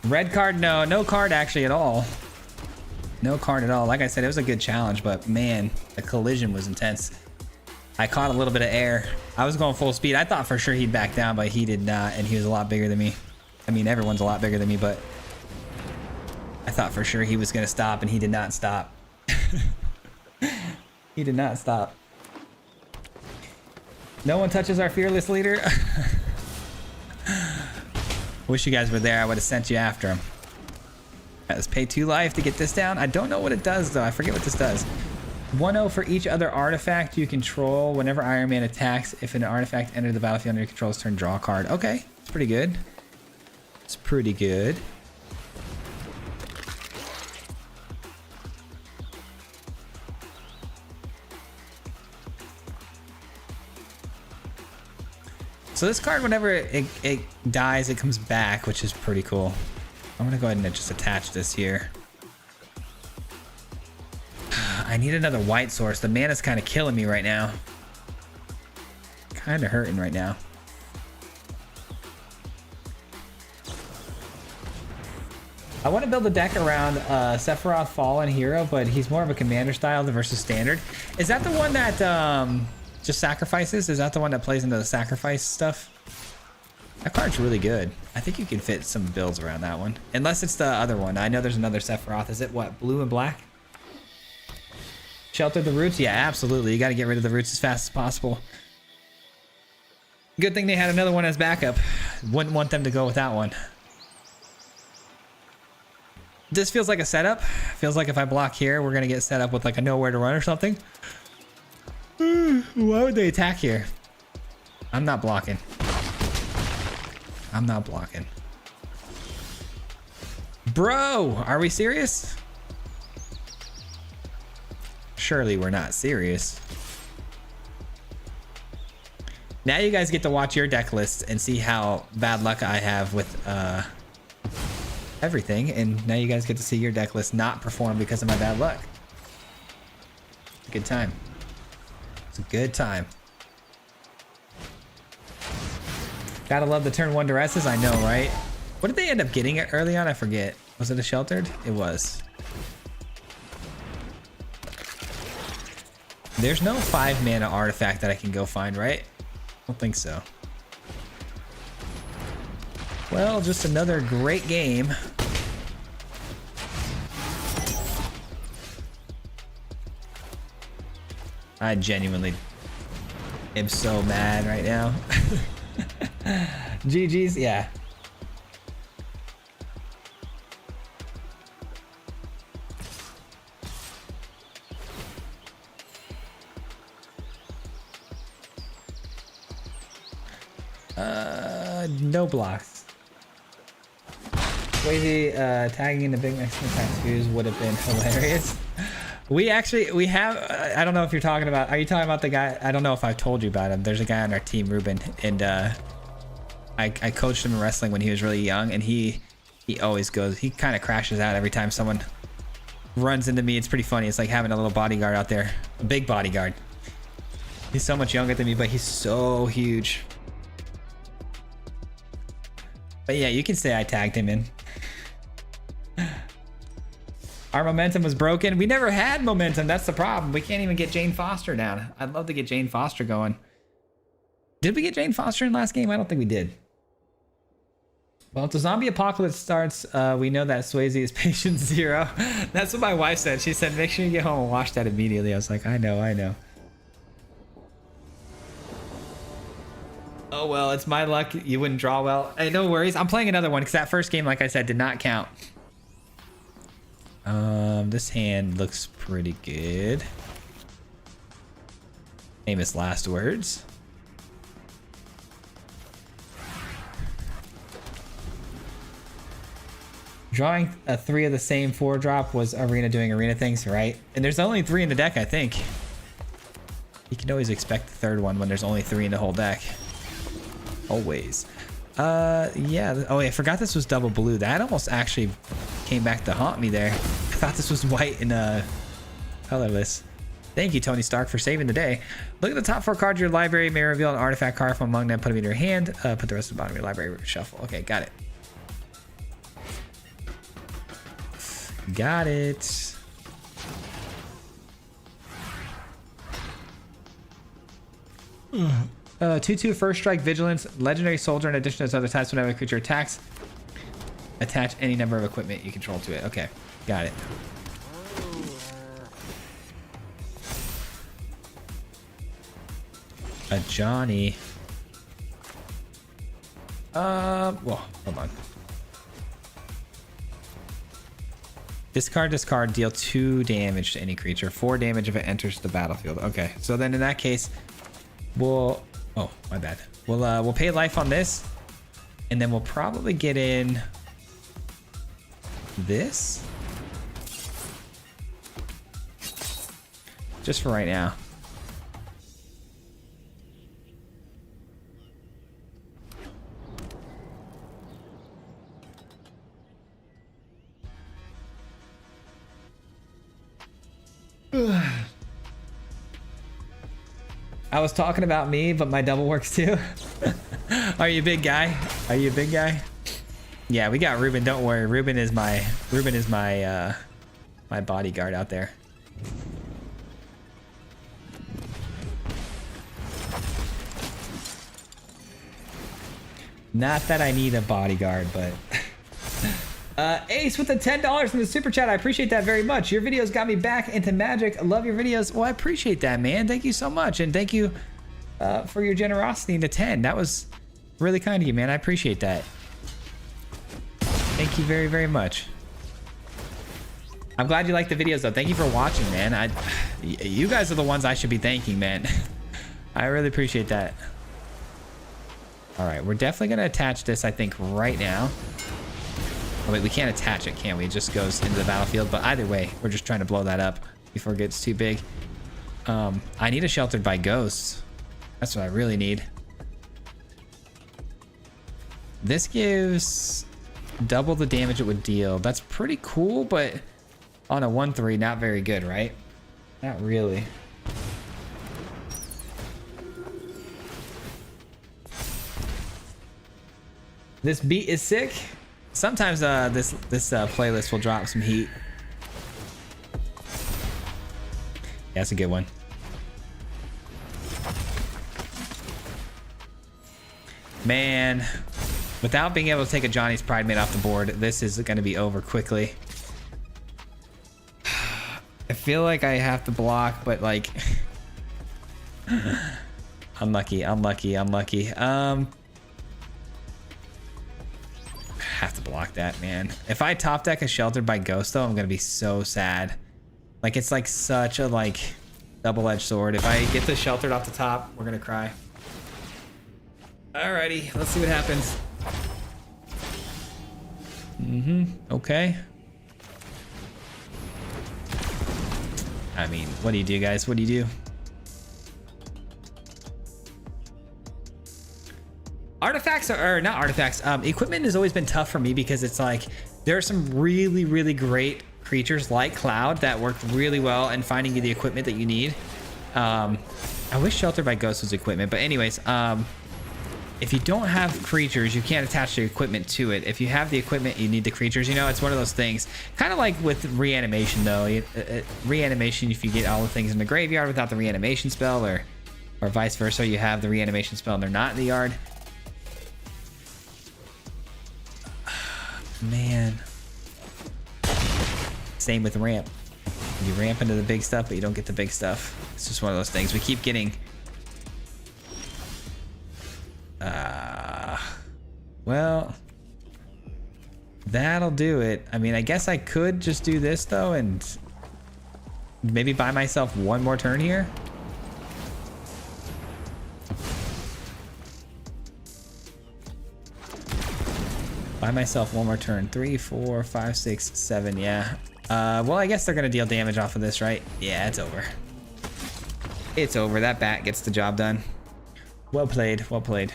Red card? No card actually at all. No card at all. Like I said, it was a good challenge, but man, the collision was intense. I caught a little bit of air. I was going full speed. I thought for sure he'd back down, but he did not, and he was a lot bigger than me. I mean, everyone's a lot bigger than me, but I thought for sure he was going to stop, and he did not stop. He did not stop. No one touches our fearless leader. Wish you guys were there. I would have sent you after him. Let's pay 2 life to get this down. I don't know what it does, though. I forget what this does. 1-0 for each other artifact you control. Whenever Iron Man attacks, if an artifact enters the battlefield under your control, turn, draw a card. Okay, it's pretty good. It's pretty good. So this card, whenever it dies, it comes back, which is pretty cool. I'm gonna go ahead and just attach this here. I need another white source. The mana's kind of killing me right now. Kind of hurting right now. I want to build a deck around Sephiroth Fallen Hero, but he's more of a commander style versus standard. Is that the one that just sacrifices? Is that the one that plays into the sacrifice stuff? That card's really good. I think you can fit some builds around that one. Unless it's the other one. I know there's another Sephiroth. Is it what? Blue and black? Shelter the roots? Yeah, absolutely. You got to get rid of the roots as fast as possible. Good thing they had another one as backup. Wouldn't want them to go without one. This feels like a setup. Feels like if I block here, we're going to get set up with like a nowhere to run or something. Why would they attack here? I'm not blocking. I'm not blocking. Bro, are we serious? Surely we're not serious. Now you guys get to watch your deck lists and see how bad luck I have with everything. And now you guys get to see your deck list not perform because of my bad luck. It's a good time. It's a good time. Gotta love the turn 1 duresses, I know, right? What did they end up getting it early on? I forget. Was it a sheltered? It was. There's no 5 mana artifact that I can go find, right? I don't think so. Well, just another great game. I genuinely am so mad right now. GG's, yeah. No blocks. Wavy tagging in the big Mexican tattoos would have been hilarious. We have, I don't know if you're talking about, are you talking about the guy? I don't know if I've told you about him. There's a guy on our team, Ruben, and I coached him in wrestling when he was really young, and he always goes, he kind of crashes out every time someone runs into me. It's pretty funny. It's like having a little bodyguard out there, a big bodyguard. He's so much younger than me, but he's so huge. But yeah, you can say I tagged him in. Our momentum was broken. We never had momentum. That's the problem. We can't even get Jane Foster down. I'd love to get Jane Foster going. Did we get Jane Foster in last game? I don't think we did. Well, if the zombie apocalypse starts, we know that Swayze is patient 0. That's what my wife said. She said, make sure you get home and watch that immediately. I was like, I know. Oh, well, it's my luck. You wouldn't draw well. Hey, no worries. I'm playing another one because that first game, like I said, did not count. This hand looks pretty good. Famous last words. Drawing a 3 of the same 4-drop was Arena doing Arena things, right? And there's only 3 in the deck, I think. You can always expect the 3rd one when there's only 3 in the whole deck. Always. Yeah. Oh, I forgot this was double blue. That almost actually came back to haunt me there. I thought this was white and colorless. Thank you, Tony Stark, for saving the day. Look at the top 4 cards of your library. May reveal an artifact card from among them. Put them in your hand. Put the rest of the bottom of your library. Shuffle. Okay, got it. Got it. Uh, 2/2 first strike vigilance, legendary soldier in addition to its other types. Whenever a creature attacks, attach any number of equipment you control to it. Okay, got it. A Johnny. Well, hold on. Discard, deal 2 damage to any creature. 4 damage if it enters the battlefield. Okay, so then in that case, we'll... Oh, my bad. We'll pay life on this, and then we'll probably get in this. Just for right now. I was talking about me, but my double works too. Are you a big guy? Are you a big guy? Yeah, we got Ruben. Don't worry. Ruben is my my bodyguard out there. Not that I need a bodyguard, but Ace with the $10 from the super chat. I appreciate that very much. Your videos got me back into Magic. I love your videos. Well, I appreciate that, man. Thank you so much. And thank you for your generosity in the 10. That was really kind of you, man. I appreciate that. Thank you very, very much. I'm glad you like the videos, though. Thank you for watching, man. You guys are the ones I should be thanking, man. I really appreciate that. All right, we're definitely going to attach this, I think, right now. Oh wait, we can't attach it, can we? It just goes into the battlefield. But either way, we're just trying to blow that up before it gets too big. I need a Sheltered by Ghosts. That's what I really need. This gives double the damage it would deal. That's pretty cool, but on a 1/3, not very good, right? Not really. This beat is sick. Sometimes this playlist will drop some heat. Yeah, that's a good one. Man, without being able to take a Johnny's Pride Mate off the board, this is going to be over quickly. I feel like I have to block, but like... unlucky. Have to block that, man. If I top deck a Sheltered by Ghost, though, I'm going to be so sad. Like, it's like such a, like, double-edged sword. If I get the Sheltered off the top, we're going to cry. Alrighty, let's see what happens. Okay. I mean, what do you do, guys? What do you do? Artifacts or not artifacts. Equipment has always been tough for me because it's like there are some really, really great creatures like Cloud that work really well in finding you the equipment that you need. I wish Sheltered by Ghost was equipment, but anyways, if you don't have creatures, you can't attach the equipment to it. If you have the equipment, you need the creatures. You know, it's one of those things. Kind of like with reanimation, though. Reanimation, if you get all the things in the graveyard without the reanimation spell, or vice versa, you have the reanimation spell and they're not in the yard. Man. Same with ramp. You ramp into the big stuff, but you don't get the big stuff. It's just one of those things. We keep getting... well, that'll do it. I mean, I guess I could just do this, though, and maybe buy myself one more turn here. Buy myself one more turn. 3, 4, 5, 6, 7. Yeah. Well, I guess they're going to deal damage off of this, right? Yeah, it's over. It's over. That bat gets the job done. Well played. Well played.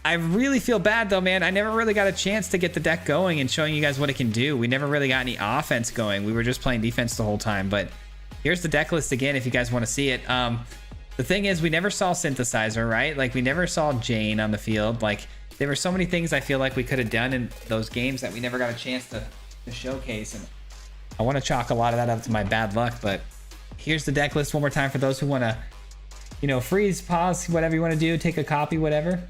I really feel bad, though, man. I never really got a chance to get the deck going and showing you guys what it can do. We never really got any offense going. We were just playing defense the whole time. But here's the deck list again if you guys want to see it. The thing is, we never saw Synthesizer, right? Like, we never saw Jane on the field. Like, there were so many things I feel like we could have done in those games that we never got a chance to showcase. And I want to chalk a lot of that up to my bad luck. But here's the deck list one more time for those who want to, you know, freeze, pause, whatever you want to do, take a copy, whatever.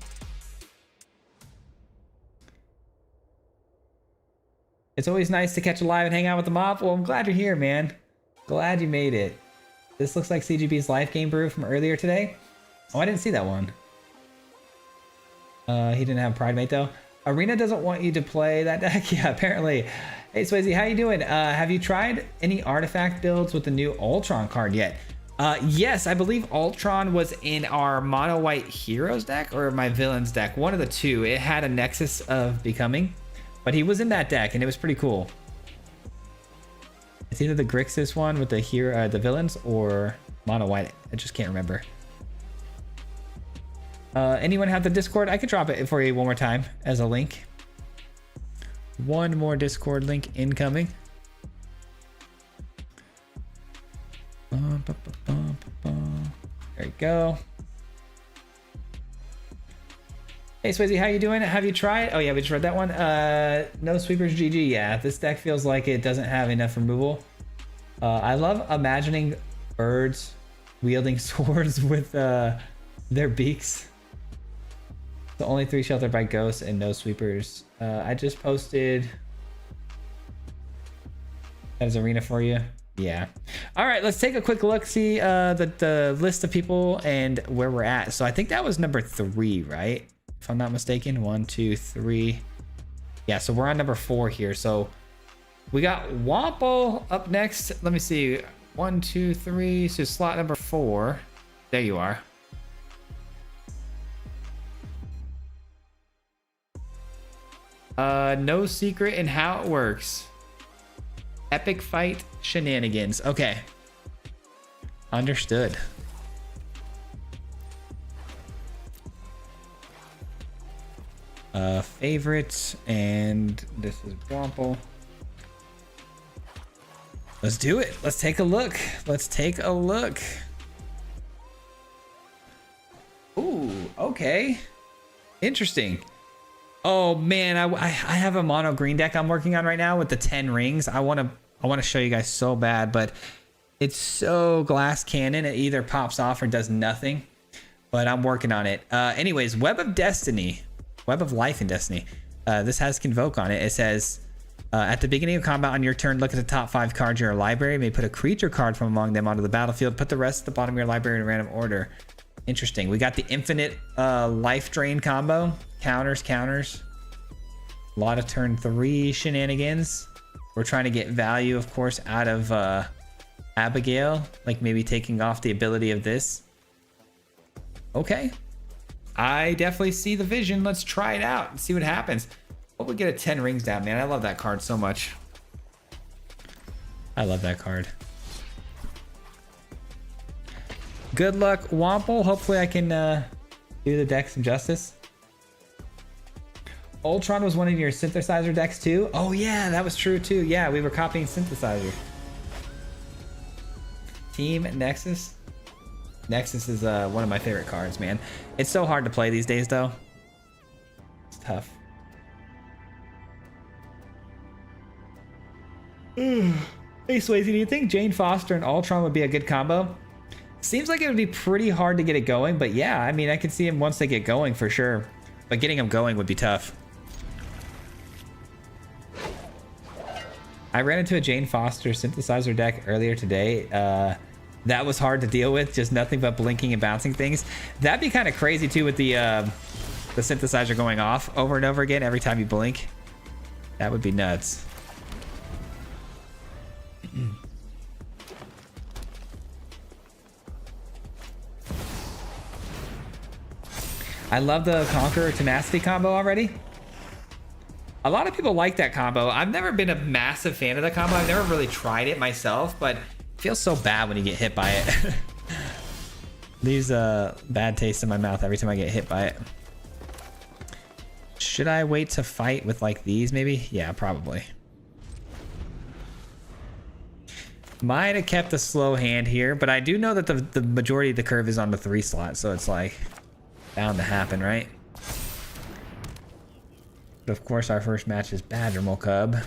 It's always nice to catch a live and hang out with the mob. Well, I'm glad you're here, man. Glad you made it. This looks like CGB's life game brew from earlier today. Oh, I didn't see that one. He didn't have Pride Mate, though. Arena doesn't want you to play that deck. Yeah, apparently. Hey, Swayze, how you doing? Have you tried any artifact builds with the new Ultron card yet? Yes, I believe Ultron was in our mono white heroes deck or my villains deck. One of the two. It had a Nexus of Becoming. But he was in that deck, and it was pretty cool. It's either the Grixis one with the hero, the villains, or mono white. I just can't remember. Anyone have the Discord? I could drop it for you one more time as a link. One more Discord link incoming. There you go. Hey Swayze, how you doing? Have you tried? Oh yeah, we just read that one. No sweepers GG. Yeah, this deck feels like it doesn't have enough removal. I love imagining birds wielding swords with their beaks. So only 3 Sheltered by Ghosts and no sweepers. I just posted that is Arena for you. Yeah. All right, let's take a quick look, see the list of people and where we're at. So I think that was number 3, right? If I'm not mistaken. 1, 2, 3. Yeah, so we're on number 4 here. So we got Wampo up next. Let me see. 1, 2, 3. So slot number 4. There you are. No secret in how it works. Epic fight shenanigans. Okay. Understood. Favorites, and this is Womple. Let's do it. Let's take a look. Let's take a look. Ooh, okay. Interesting. Oh man, I have a mono green deck I'm working on right now with the 10 rings. I want to show you guys so bad, but it's so glass cannon. It either pops off or does nothing. But I'm working on it. Anyways, Web of Destiny. Web of Life in Destiny. This has Convoke on it. It says, at the beginning of combat on your turn, look at the top 5 cards in your library. You may put a creature card from among them onto the battlefield. Put the rest at the bottom of your library in random order. Interesting. We got the infinite life drain combo. Counters. A lot of turn 3 shenanigans. We're trying to get value, of course, out of Abigail. Like maybe taking off the ability of this. Okay. I definitely see the vision. Let's try it out and see what happens. Hope we get a 10 rings down, man. I love that card so much. I love that card. Good luck, Womple. Hopefully I can do the deck some justice. Ultron was one of your synthesizer decks too? Oh yeah, that was true too. Yeah, we were copying synthesizer. Team Nexus. Nexus is one of my favorite cards, man. It's so hard to play these days though. It's tough. Hey Swayze, do you think Jane Foster and Ultron would be a good combo? Seems like it would be pretty hard to get it going, but yeah, I mean, I could see him once they get going for sure. But getting them going would be tough. I ran into a Jane Foster synthesizer deck earlier today. That was hard to deal with, just nothing but blinking and bouncing things. That'd be kind of crazy too with the synthesizer going off over and over again every time you blink. That would be nuts. I love the Conqueror Tenacity combo already. A lot of people like that combo. I've never been a massive fan of that combo. I've never really tried it myself, but it feels so bad when you get hit by it. Leaves a bad taste in my mouth every time I get hit by it. Should I wait to fight with like these maybe? Yeah, probably. Might have kept a slow hand here, but I do know that the majority of the curve is on the 3 slot, so it's like bound to happen, right? But of course, our first match is Badgermole Cub.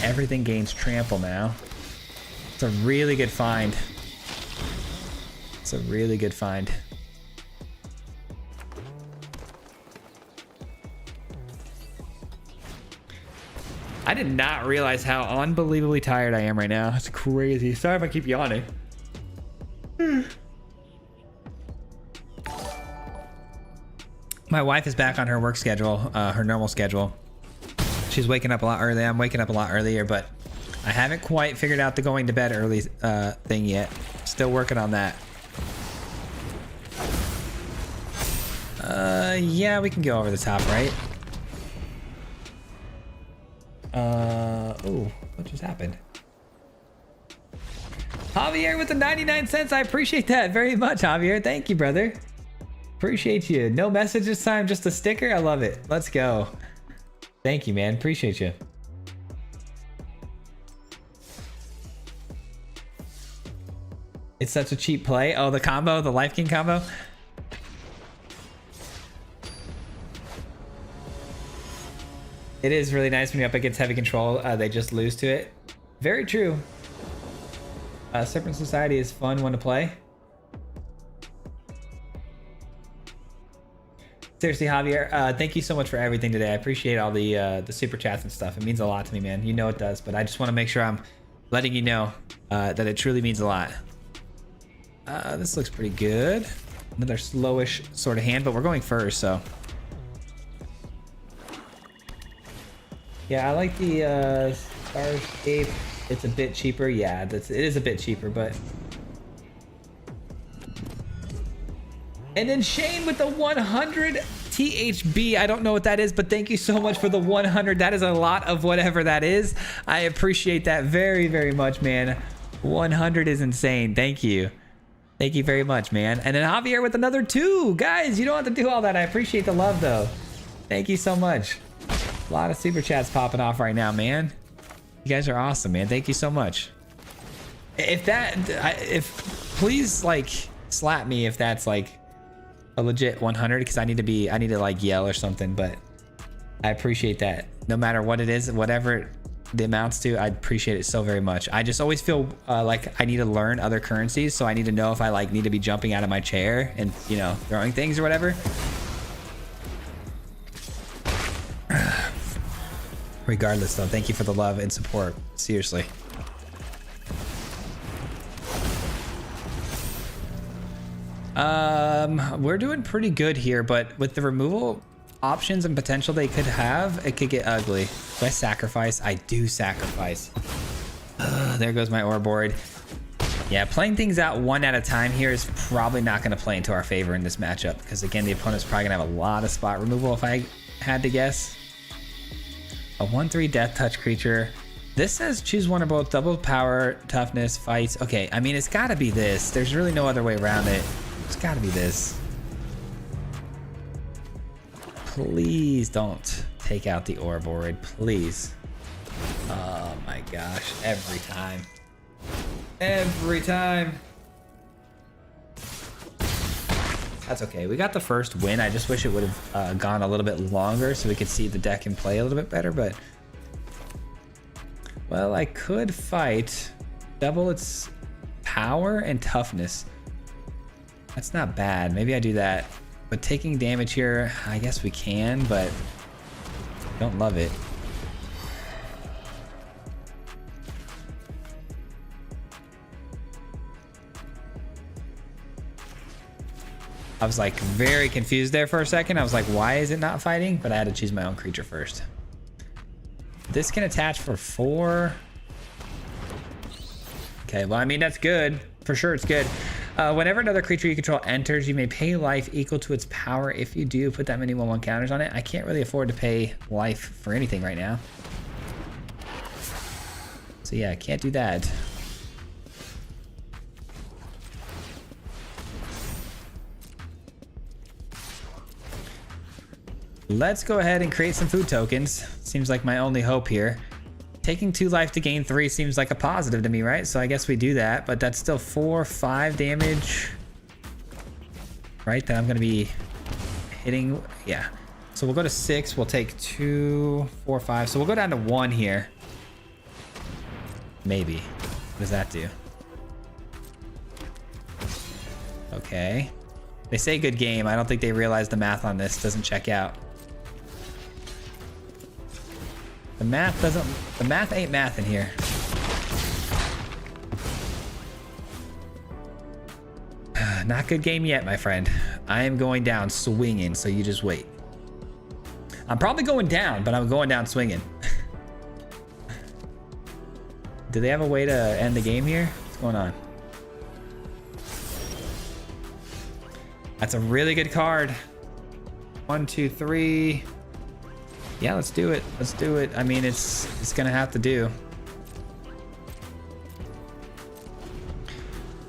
Everything gains trample now. It's a really good find. It's a really good find. I did not realize how unbelievably tired I am right now. It's crazy. Sorry if I keep yawning. My wife is back on her work schedule, her normal schedule. She's waking up a lot early. I'm waking up a lot earlier, but I haven't quite figured out the going to bed early thing yet. Still working on that. Yeah, we can go over the top, right? Oh, what just happened? Javier with the 99 cents. I appreciate that very much, Javier. Thank you, brother. Appreciate you. No message this time, just a sticker. I love it. Let's go. Thank you, man. Appreciate you. It's such a cheap play. Oh, the combo, the Life King combo. It is really nice when you're up against heavy control. They just lose to it. Very true. Serpent Society is fun one to play. Seriously, Javier, thank you so much for everything today. I appreciate all the super chats and stuff. It means a lot to me, man. You know it does, but I just want to make sure I'm letting you know that it truly means a lot. This looks pretty good. Another slowish sort of hand, but we're going first, so. Yeah, I like the Starscape. It's a bit cheaper. Yeah, it is a bit cheaper, but. And then Shane with the 100 THB. I don't know what that is, but thank you so much for the 100. That is a lot of whatever that is. I appreciate that very, very much, man. 100 is insane. Thank you. Thank you very much, man. And then Javier with another 2. Guys, you don't have to do all that. I appreciate the love, though. Thank you so much. A lot of super chats popping off right now, man. You guys are awesome, man. Thank you so much. Please like slap me if that's like a legit 100, because I need to like yell or something, but I appreciate that. No matter what it is, whatever the amounts to, I appreciate it so very much. I just always feel like I need to learn other currencies, so I need to know if I like need to be jumping out of my chair and, you know, throwing things or whatever. Regardless though, thank you for the love and support. Seriously. We're doing pretty good here, but with the removal options and potential they could have, it could get ugly. Do I sacrifice? I do sacrifice. There goes my ore board. Yeah, playing things out one at a time here is probably not going to play into our favor in this matchup, because again, the opponent's probably going to have a lot of spot removal if I had to guess. A 1/3 death touch creature. This says choose one or both, double power, toughness, fights. Okay, I mean, it's got to be this. There's really no other way around it. It's got to be this. Please don't take out the ore board, please. Oh my gosh, every time. Every time. That's okay. We got the first win. I just wish it would have gone a little bit longer so we could see the deck and play a little bit better, but... Well, I could fight, double its power and toughness. That's not bad. Maybe I do that. But taking damage here, I guess we can, but don't love it. I was like very confused there for a second. I was like, why is it not fighting? But I had to choose my own creature first. This can attach for 4. Okay, well, I mean, that's good. For sure, it's good. Whenever another creature you control enters, you may pay life equal to its power. If you do, put that many 1/1 counters on it. I can't really afford to pay life for anything right now. So yeah, I can't do that. Let's go ahead and create some food tokens. Seems like my only hope here. Taking 2 life to gain 3 seems like a positive to me, right? So I guess we do that, but that's still 4, 5 damage. Right, that I'm gonna be hitting, yeah. So we'll go to 6, we'll take 2, 4, 5. So we'll go down to 1 here. Maybe. What does that do? Okay. They say good game. I don't think they realize the math on this doesn't check out. The math ain't math in here. Not good game yet, my friend. I am going down swinging, so you just wait. I'm probably going down, but I'm going down swinging. Do they have a way to end the game here? What's going on? That's a really good card. 1, 2, 3. Yeah, let's do it. Let's do it. I mean, it's gonna have to do.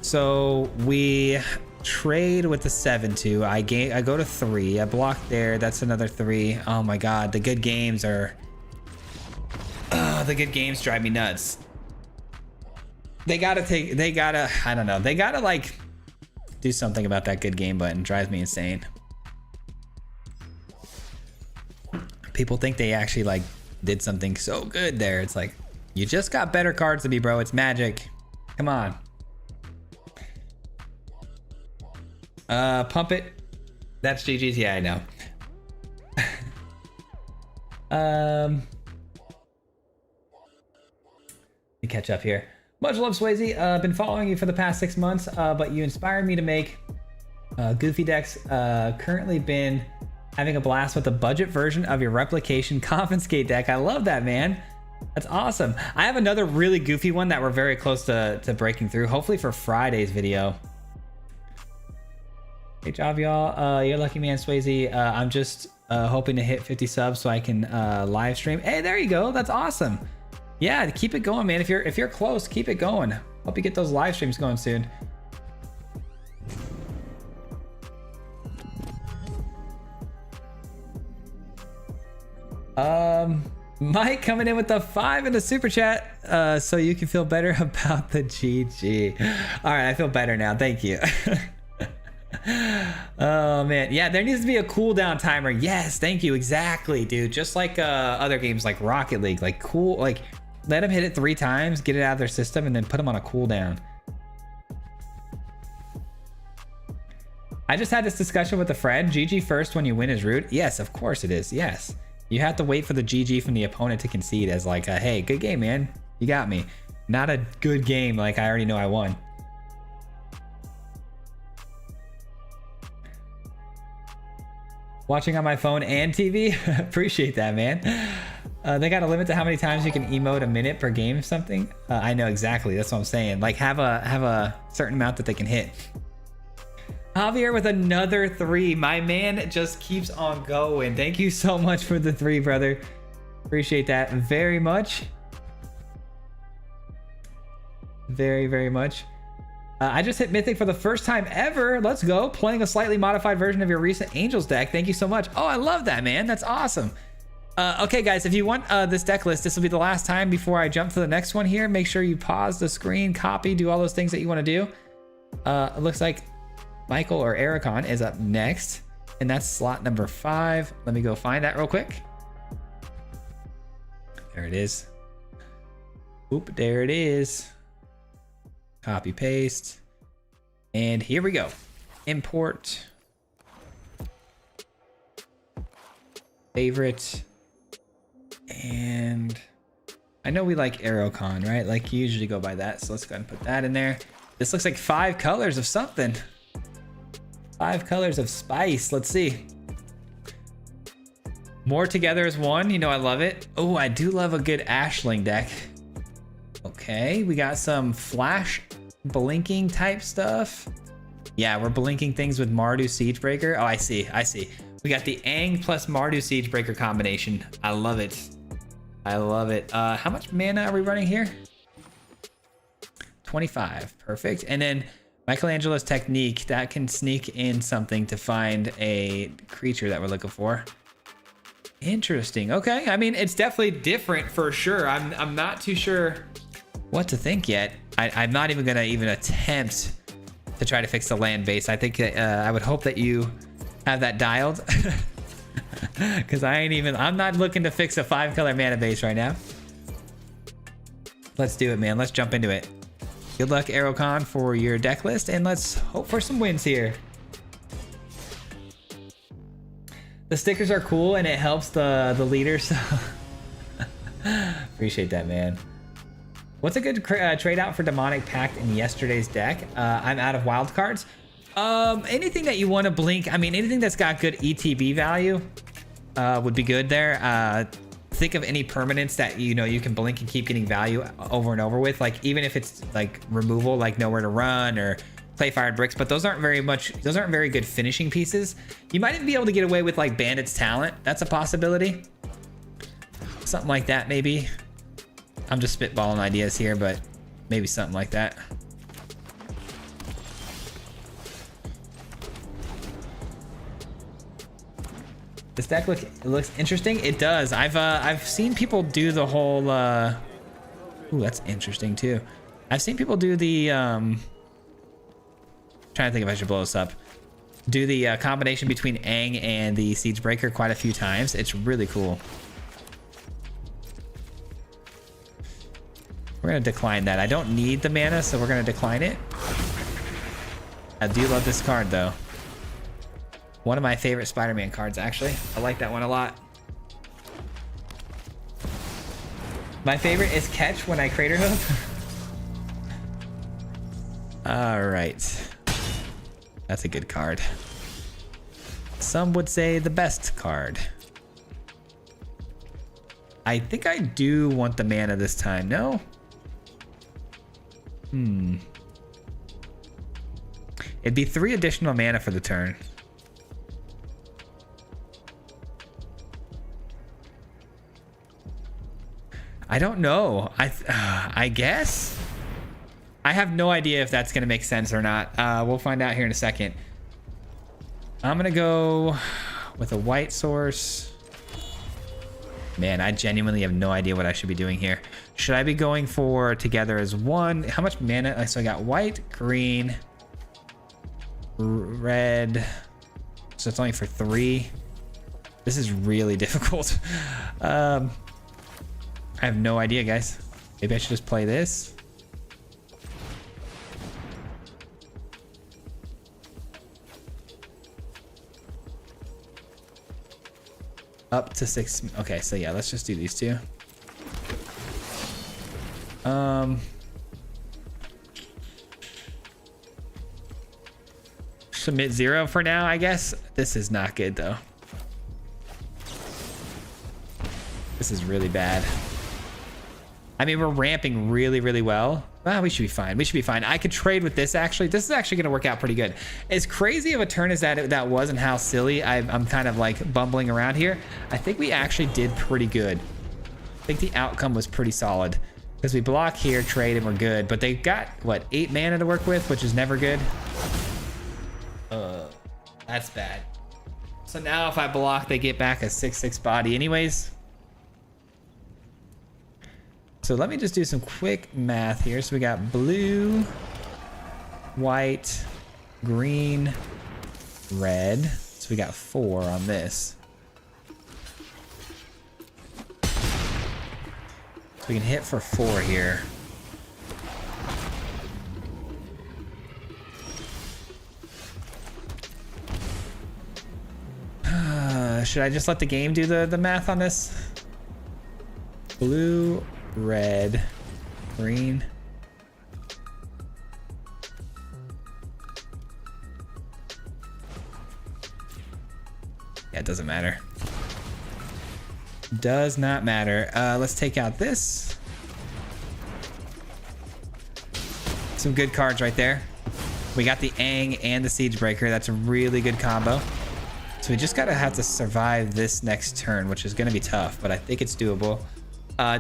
So we trade with the 7-2. I go to 3. I block there. That's another 3. Oh my god, the good games are. The good games drive me nuts. I don't know. They gotta like do something about that good game button. Drives me insane. People think they actually like did something so good there. It's like, you just got better cards than me, bro. It's Magic. Come on. Pump it. That's GG's. Yeah, I know. Let me catch up here. Much love, Swayze. Been following you for the past 6 months, but you inspired me to make Goofy decks. Currently been having a blast with the budget version of your Replication Confiscate deck. I love that, man. That's awesome. I have another really goofy one that we're very close to breaking through, hopefully for Friday's video. Great job, y'all. You're lucky man, Swayze. I'm just hoping to hit 50 subs so I can live stream. Hey, there you go. That's awesome. Yeah, keep it going, man. If you're close, keep it going. Hope you get those live streams going soon. Mike coming in with the 5 in the super chat, so you can feel better about the GG. All right, I feel better now. Thank you. Oh man, yeah, there needs to be a cooldown timer. Yes, thank you. Exactly, dude. Just like other games like Rocket League, like like let them hit it 3 times, get it out of their system, and then put them on a cooldown. I just had this discussion with a friend. GG first when you win is rude. Yes, of course it is. Yes. You have to wait for the GG from the opponent to concede as like, hey, good game, man. You got me. Not a good game like I already know I won. Watching on my phone and TV? Appreciate that, man. They got a limit to how many times you can emote a minute per game or something? I know exactly. That's what I'm saying. Like have a certain amount that they can hit. Javier with another 3. My man just keeps on going. Thank you so much for the 3, brother. Appreciate that very much. Very, very much. I just hit Mythic for the first time ever. Let's go. Playing a slightly modified version of your recent Angels deck. Thank you so much. Oh, I love that, man. That's awesome. Okay, guys, if you want this deck list, this will be the last time before I jump to the next one here. Make sure you pause the screen, copy, do all those things that you want to do. It looks like Michael or Ericon is up next, and that's slot number 5. Let me go find that real quick. There it is. Oop, there it is. Copy, paste. And here we go. Import. Favorite. And I know we like Aerocon, right? Like you usually go by that. So let's go ahead and put that in there. This looks like 5 colors of something. 5 colors of spice. Let's see. More together as one. You know, I love it. Oh, I do love a good Ashling deck. Okay, we got some flash blinking type stuff. Yeah, we're blinking things with Mardu Siegebreaker. Oh, I see. We got the Aang plus Mardu Siegebreaker combination. I love it. I love it. How much mana are we running here? 25. Perfect. And then Michelangelo's Technique, that can sneak in something to find a creature that we're looking for. Interesting. Okay, I mean, it's definitely different for sure. I'm not too sure what to think yet. I'm not even gonna attempt to try to fix the land base. I think I would hope that you have that dialed, because I'm not looking to fix a 5-color mana base right now. Let's do it, man. Let's jump into it. Good luck, Aerocon, for your deck list, and let's hope for some wins here. The stickers are cool, and it helps the leaders. Appreciate that, man. What's a good trade out for Demonic Pact in yesterday's deck? I'm out of wild cards. Anything that you want to blink, I mean, anything that's got good ETB value would be good there. Think of any permanents that you can blink and keep getting value over and over with, like even if it's like removal, like Nowhere to Run or Play Fired Bricks, but those aren't very good finishing pieces. You might even be able to get away with like Bandit's Talent. That's a possibility. Something like that, maybe. I'm just spitballing ideas here, but maybe something like that. This deck looks interesting. It does. I've seen people do the whole. Ooh, that's interesting too. I've seen people do the. Trying to think if I should blow this up. Do the combination between Aang and the Siegebreaker quite a few times. It's really cool. We're gonna decline that. I don't need the mana, so we're gonna decline it. I do love this card though. One of my favorite Spider-Man cards, actually. I like that one a lot. My favorite is Catch when I Crater Hoof. All right. That's a good card. Some would say the best card. I think I do want the mana this time, no? It'd be 3 additional mana for the turn. I don't know. I guess. I have no idea if that's going to make sense or not. We'll find out here in a second. I'm going to go with a white source. Man, I genuinely have no idea what I should be doing here. Should I be going for together as one? How much mana? So I got white, green, red. So it's only for 3. This is really difficult. I have no idea, guys. Maybe I should just play this. Up to 6. Okay, so yeah, let's just do these 2. Submit 0 for now, I guess. This is not good though. This is really bad. I mean, we're ramping really, really well. Well, we should be fine. We should be fine. I could trade with this, actually. This is actually going to work out pretty good. As crazy of a turn as that was and how silly I'm kind of like bumbling around here, I think we actually did pretty good. I think the outcome was pretty solid. Because we block here, trade, and we're good. But they've got, what, 8 mana to work with, which is never good. That's bad. So now if I block, they get back a 6/6 body anyways. So let me just do some quick math here. So we got blue, white, green, red. So we got 4 on this. So we can hit for 4 here. Should I just let the game do the math on this? Blue, red, green. Yeah, it doesn't matter. Does not matter. Let's take out this. Some good cards right there. We got the Aang and the Siege Breaker. That's a really good combo. So we just gotta have to survive this next turn, which is gonna be tough, but I think it's doable.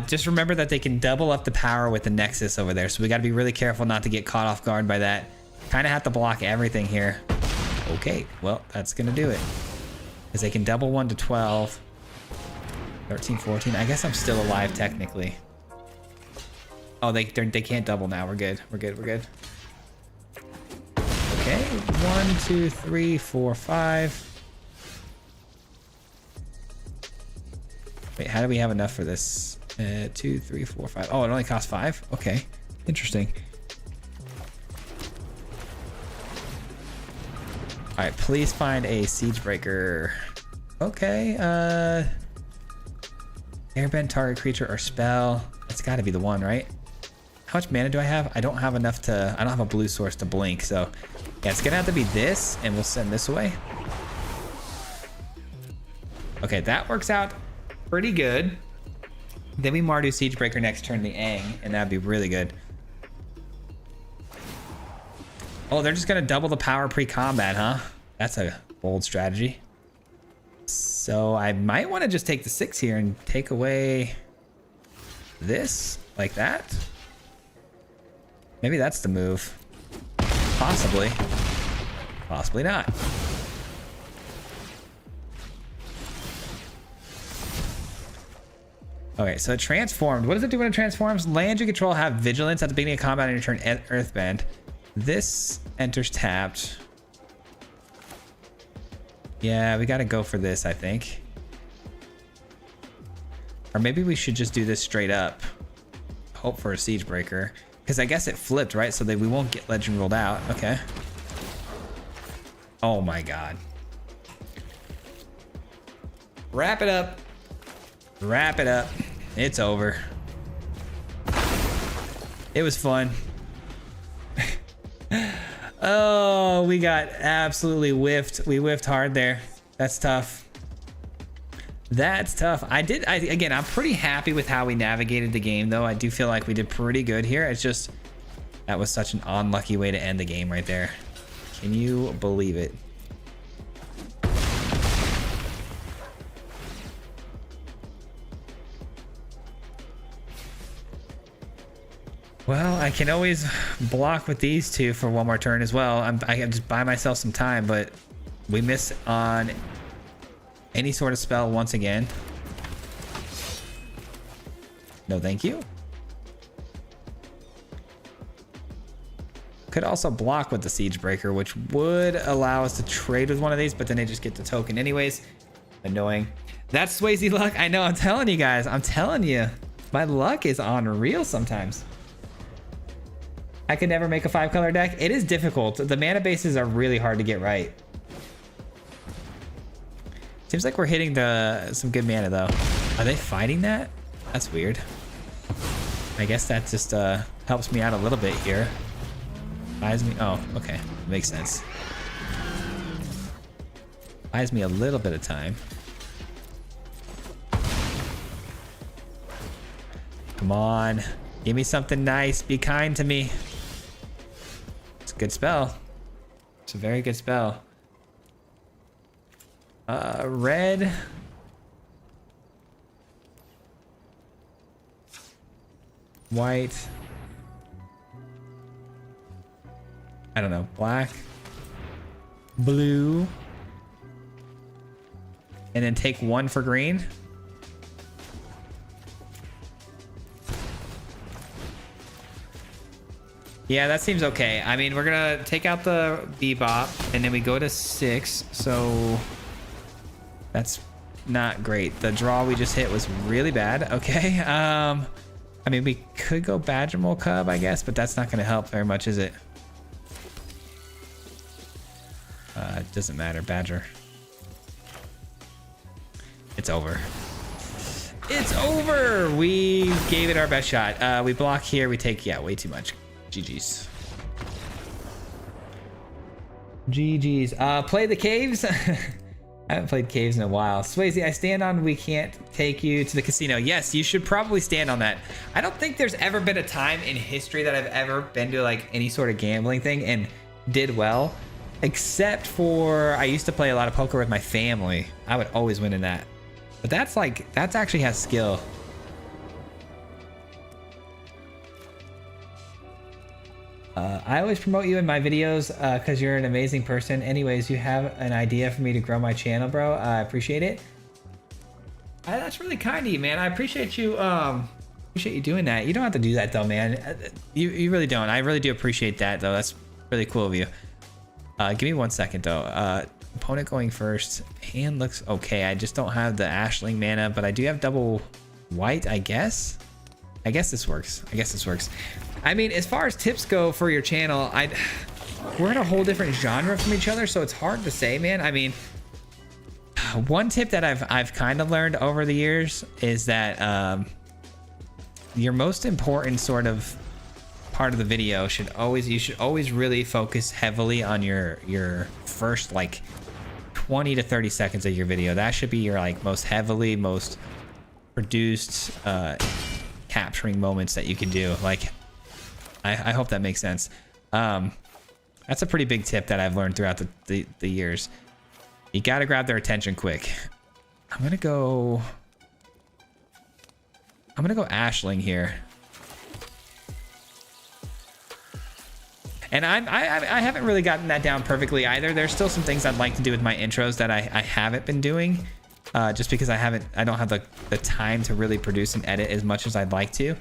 Just remember that they can double up the power with the Nexus over there. So we gotta be really careful not to get caught off guard by that. Kind of have to block everything here. Okay, well, that's gonna do it. Because they can double 1 to 12. 13, 14. I guess I'm still alive technically. Oh, they can't double now. We're good. We're good. We're good. Okay, 1, 2, 3, 4, 5. Wait, how do we have enough for this? 2, 3, 4, 5. Oh, it only costs 5? Okay, interesting. All right, please find a Siege Breaker. Okay, airbend target creature or spell. That's gotta be the one, right? How much mana do I have? I don't have enough to, I don't have a blue source to blink, so yeah, it's gonna have to be this, and we'll send this away. Okay, that works out pretty good. Then we Mardu Siegebreaker next turn, the Aang, and that'd be really good. Oh, they're just gonna double the power pre-combat, huh? That's a bold strategy. So I might want to just take the 6 here and take away this, like that. Maybe that's the move. Possibly. Possibly not. Okay, so it transformed. What does it do when it transforms? Lands you control have vigilance at the beginning of combat on your turn, earthbend. This enters tapped. Yeah, we gotta go for this, I think. Or maybe we should just do this straight up. Hope for a Siege Breaker. Because I guess it flipped, right? So that we won't get legend rolled out. Okay. Oh my god. Wrap it up. Wrap it up. It's over. It was fun. Oh, we got absolutely whiffed. We whiffed hard there. That's tough. That's tough. Again, I'm pretty happy with how we navigated the game, though. I do feel like we did pretty good here. It's just, that was such an unlucky way to end the game right there. Can you believe it? Well, I can always block with these two for one more turn as well. I can just buy myself some time, but we miss on any sort of spell once again. No, thank you. Could also block with the Siege Breaker, which would allow us to trade with one of these, but then they just get the token anyways. Annoying. That's Swayze luck. I know, I'm telling you guys. I'm telling you. My luck is unreal sometimes. I could never make a 5-color deck. It is difficult. The mana bases are really hard to get right. Seems like we're hitting some good mana though. Are they fighting that? That's weird. I guess that just helps me out a little bit here. Buys me. Oh, okay. Makes sense. Buys me a little bit of time. Come on. Give me something nice. Be kind to me. It's a good spell. It's a very good spell. Red. White. I don't know. Black. Blue. And then take one for green. Yeah, that seems okay. I mean, we're gonna take out the Bebop, and then we go to 6, so that's not great. The draw we just hit was really bad. Okay. I mean, we could go Badgermole Cub, I guess, but that's not gonna help very much, is it? It doesn't matter. Badger. It's over. It's over! We gave it our best shot. We block here. We take, yeah, way too much. GG's. GG's. Play the caves. I haven't played caves in a while. Swayze, I stand on we can't take you to the casino. Yes, you should probably stand on that. I don't think there's ever been a time in history that I've ever been to like any sort of gambling thing and did well, except for I used to play a lot of poker with my family. I would always win in that. But that's like, that's actually has skill. I always promote you in my videos because you're an amazing person. Anyways, you have an idea for me to grow my channel, bro. I appreciate it. That's really kind of you, man. I appreciate you. Appreciate you doing that. You don't have to do that though, man. You really don't. I really do appreciate that though. That's really cool of you. Give me 1 second though. Opponent going first. Hand looks okay. I just don't have the Ashling mana, but I do have double white, I guess. I guess this works. I mean, as far as tips go for your channel, we're in a whole different genre from each other, so it's hard to say, man. I mean, one tip that I've kind of learned over the years is that your most important sort of part of the video you should always really focus heavily on your first like 20 to 30 seconds of your video. That should be your like most produced capturing moments that you can do. Like I hope that makes sense. That's a pretty big tip that I've learned throughout the years. You got to grab their attention quick. I'm gonna go Ashling here. And I haven't really gotten that down perfectly either. There's still some things I'd like to do with my intros that I haven't been doing, just because I don't have the time to really produce and edit as much as I'd like to.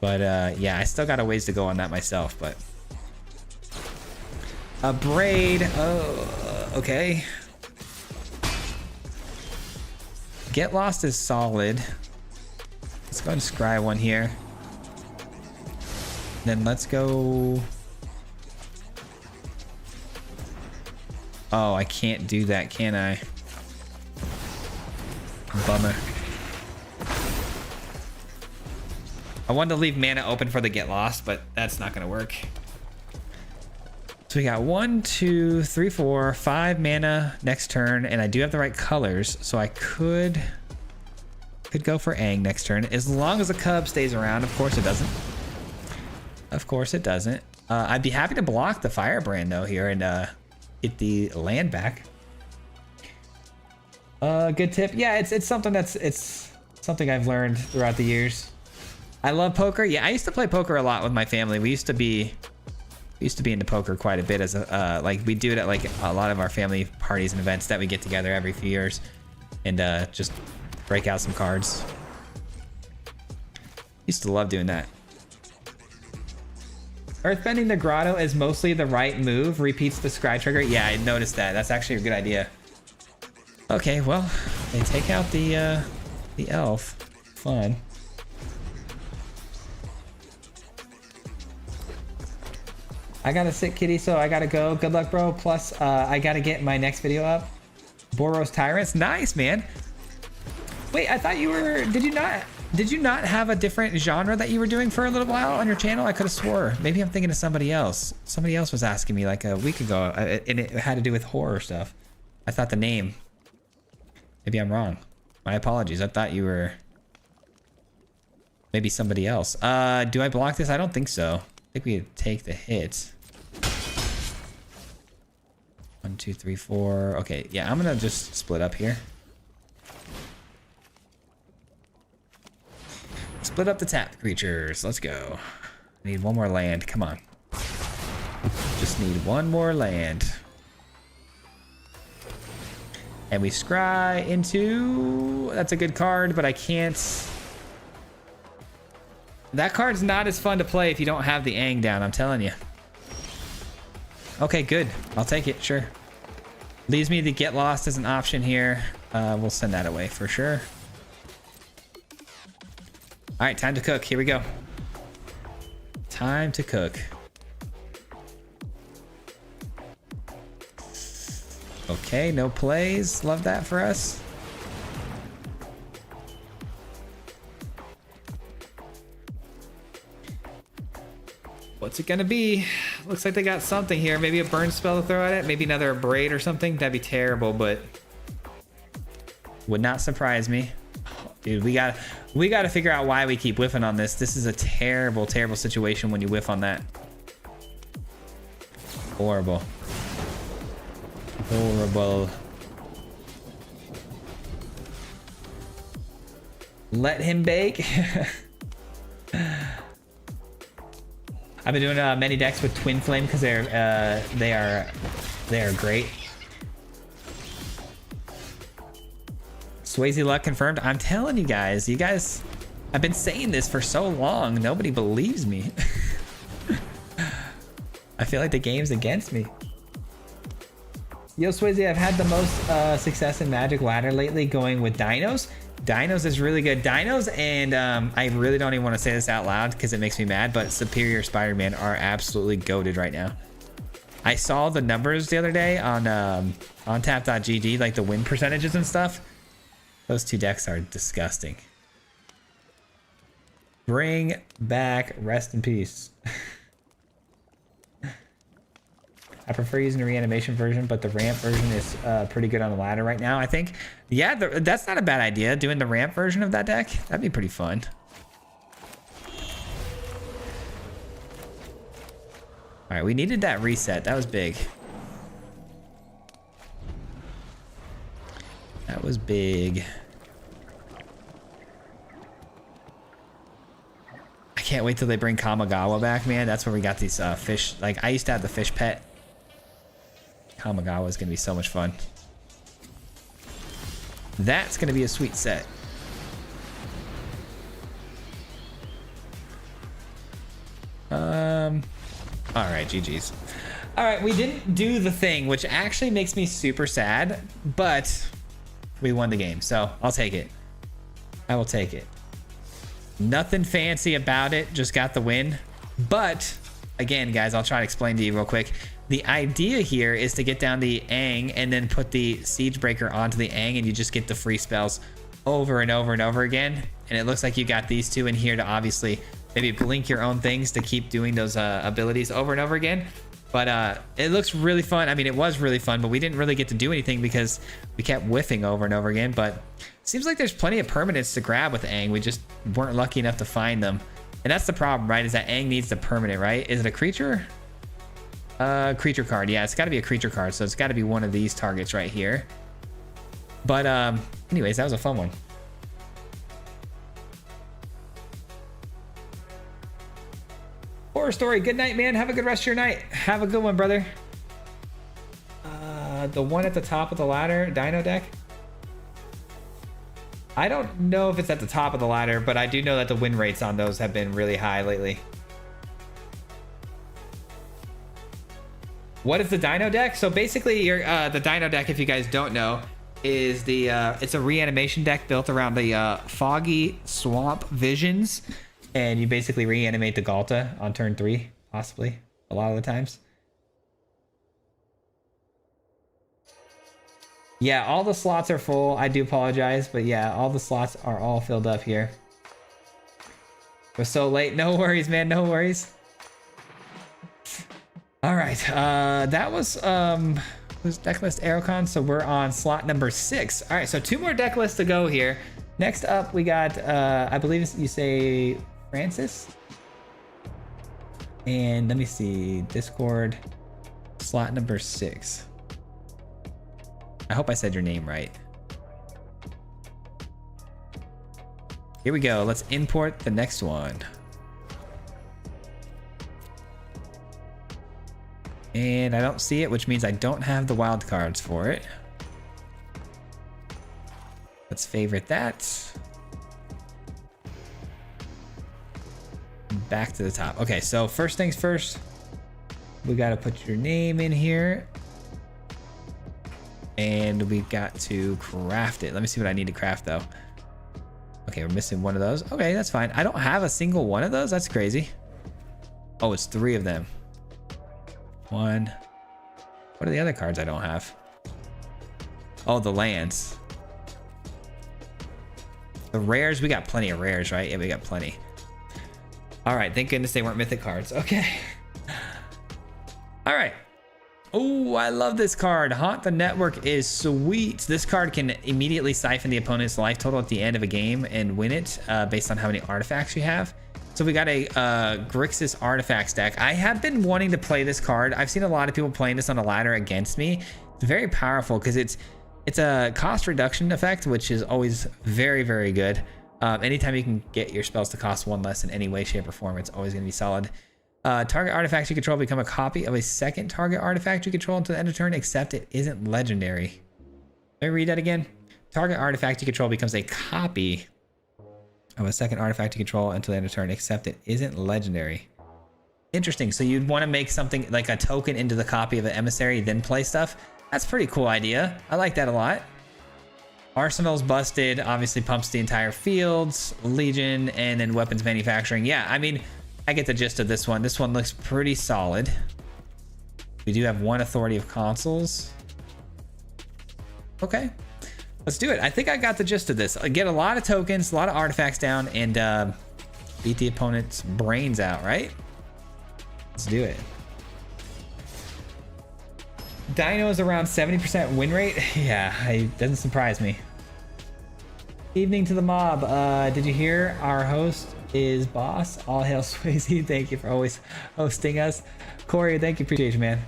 But yeah, I still got a ways to go on that myself. But a braid. Oh, okay. Get Lost is solid. Let's go and scry one here. Then let's go. Oh, I can't do that, can I? Bummer. I wanted to leave mana open for the Get Lost, but that's not gonna work. So we got 1, 2, 3, 4, 5 mana next turn, and I do have the right colors, so I could go for Aang next turn, as long as the Cub stays around. Of course it doesn't. Of course it doesn't. I'd be happy to block the Firebrand though here and get the land back. Good tip. Yeah, it's something it's something I've learned throughout the years. I love poker. Yeah, I used to play poker a lot with my family. We used to be into poker quite a bit as a like we do it at like a lot of our family parties and events that we get together every few years and just break out some cards. Used to love doing that. Earthbending the grotto is mostly the right move. Repeats the scry trigger. Yeah, I noticed that. That's actually a good idea. Okay, well, they take out the elf. Fun. I got a sick kitty, so I gotta go. Good luck, bro. Plus, I gotta get my next video up. Boros Tyrants. Nice, man. Wait, I thought you were... Did you not have a different genre that you were doing for a little while on your channel? I could have swore. Maybe I'm thinking of somebody else. Somebody else was asking me like a week ago, and it had to do with horror stuff. I thought the name. Maybe I'm wrong. My apologies. I thought you were maybe somebody else. Do I block this? I don't think so. I think we could take the hits. 1, 2, 3, 4. Okay, yeah, I'm gonna just split up here. Split up the tapped creatures. Let's go. Need one more land. Come on. Just need one more land. And we scry into... That's a good card, but I can't... That card's not as fun to play if you don't have the Aang down, I'm telling you. Okay, good. I'll take it, sure. Leaves me to get lost as an option here. We'll send that away for sure. All right, time to cook. Here we go. Time to cook. Okay, no plays. Love that for us. What's it gonna be? Looks like they got something here. Maybe a burn spell to throw at it. Maybe another braid or something. That'd be terrible, but would not surprise me. Dude, we gotta figure out why we keep whiffing on this. This is a terrible, terrible situation when you whiff on that. Horrible. Horrible. Let him bake. I've been doing many decks with Twin Flame because they are great. Swayze luck confirmed. I'm telling you guys, I've been saying this for so long. Nobody believes me. I feel like the game's against me. Yo, Swayze, I've had the most success in Magic Ladder lately going with Dinos. Dinos is really good. Dinos and I really don't even want to say this out loud because it makes me mad, but Superior Spider-Man are absolutely goated right now. I saw the numbers the other day on tap.gg, like the win percentages and stuff. Those two decks are disgusting. Bring back Rest in Peace. I prefer using the reanimation version, but the ramp version is pretty good on the ladder right now, I think. Yeah, that's not a bad idea, doing the ramp version of that deck. That'd be pretty fun. All right, we needed that reset. That was big. That was big. I can't wait till they bring Kamigawa back, man. That's where we got these fish. Like, I used to have the fish pet. Kamigawa is going to be so much fun. That's going to be a sweet set. All right, GG's. All right, we didn't do the thing, which actually makes me super sad, but we won the game, so I'll take it. I will take it. Nothing fancy about it, just got the win. But again, guys, I'll try to explain to you real quick. The idea here is to get down the Aang and then put the Siege Breaker onto the Aang, and you just get the free spells over and over and over again. And it looks like you got these two in here to obviously maybe blink your own things to keep doing those abilities over and over again. But it looks really fun. I mean, it was really fun, but we didn't really get to do anything because we kept whiffing over and over again. But it seems like there's plenty of permanents to grab with Aang. We just weren't lucky enough to find them. And that's the problem, right? Is that Aang needs the permanent, right? Is it a creature? Creature card. Yeah, it's got to be a creature card, so it's got to be one of these targets right here. But anyways, that was a fun one. Horror Story, good night, man. Have a good rest of your night. Have a good one, brother. The one at the top of the ladder, Dino deck. I don't know if it's at the top of the ladder, but I do know that the win rates on those have been really high lately. What is the Dino deck? So basically, the Dino deck, if you guys don't know, is the it's a reanimation deck built around the Foggy Swamp Visions, and you basically reanimate the Galta on turn 3, possibly a lot of the times. Yeah, all the slots are full. I do apologize, but yeah, all the slots are all filled up here. We're so late. No worries, man. No worries. All right, that was deck list Aerocon, so we're on slot number 6. All right, so 2 more deck lists to go here. Next up, we got, I believe you say Francis. And let me see, Discord, slot number 6. I hope I said your name right. Here we go. Let's import the next one. And I don't see it, which means I don't have the wild cards for it. Let's favorite that. Back to the top. Okay, so first things first, we got to put your name in here. And we got to craft it. Let me see what I need to craft though. Okay, we're missing one of those. Okay, that's fine. I don't have a single one of those. That's crazy. Oh, it's 3 of them. 1. What are the other cards I don't have? Oh, the lands. The rares, we got plenty of rares, right? Yeah, we got plenty. All right, thank goodness they weren't mythic cards. Okay. All right. Oh, I love this card. Haunt the Network is sweet. This card can immediately siphon the opponent's life total at the end of a game and win it based on how many artifacts you have. So we got a Grixis Artifacts deck. I have been wanting to play this card. I've seen a lot of people playing this on a ladder against me. It's very powerful because it's a cost reduction effect, which is always very, very good. Anytime you can get your spells to cost 1 less in any way, shape, or form, it's always going to be solid. Target artifacts you control become a copy of a second target artifact you control until the end of turn, except it isn't legendary. Let me read that again. Target artifact you control becomes a copy of a second artifact you control until the end of turn, except it isn't legendary. Interesting. So you'd want to make something like a token into the copy of an emissary, then play stuff. That's a pretty cool idea. I like that a lot. Arsenal's busted. Obviously pumps the entire fields. Legion, and then weapons manufacturing. Yeah, I mean, I get the gist of this one. This one looks pretty solid. We do have 1 authority of consoles. Okay. Let's do it. I think I got the gist of this. I get a lot of tokens, a lot of artifacts down, and beat the opponent's brains out, right? Let's do it. Dino is around 70% win rate. Yeah, it doesn't surprise me. Evening to the mob. Did you hear our host is boss? All hail Swayze. Thank you for always hosting us. Corey, thank you. Appreciate you, man.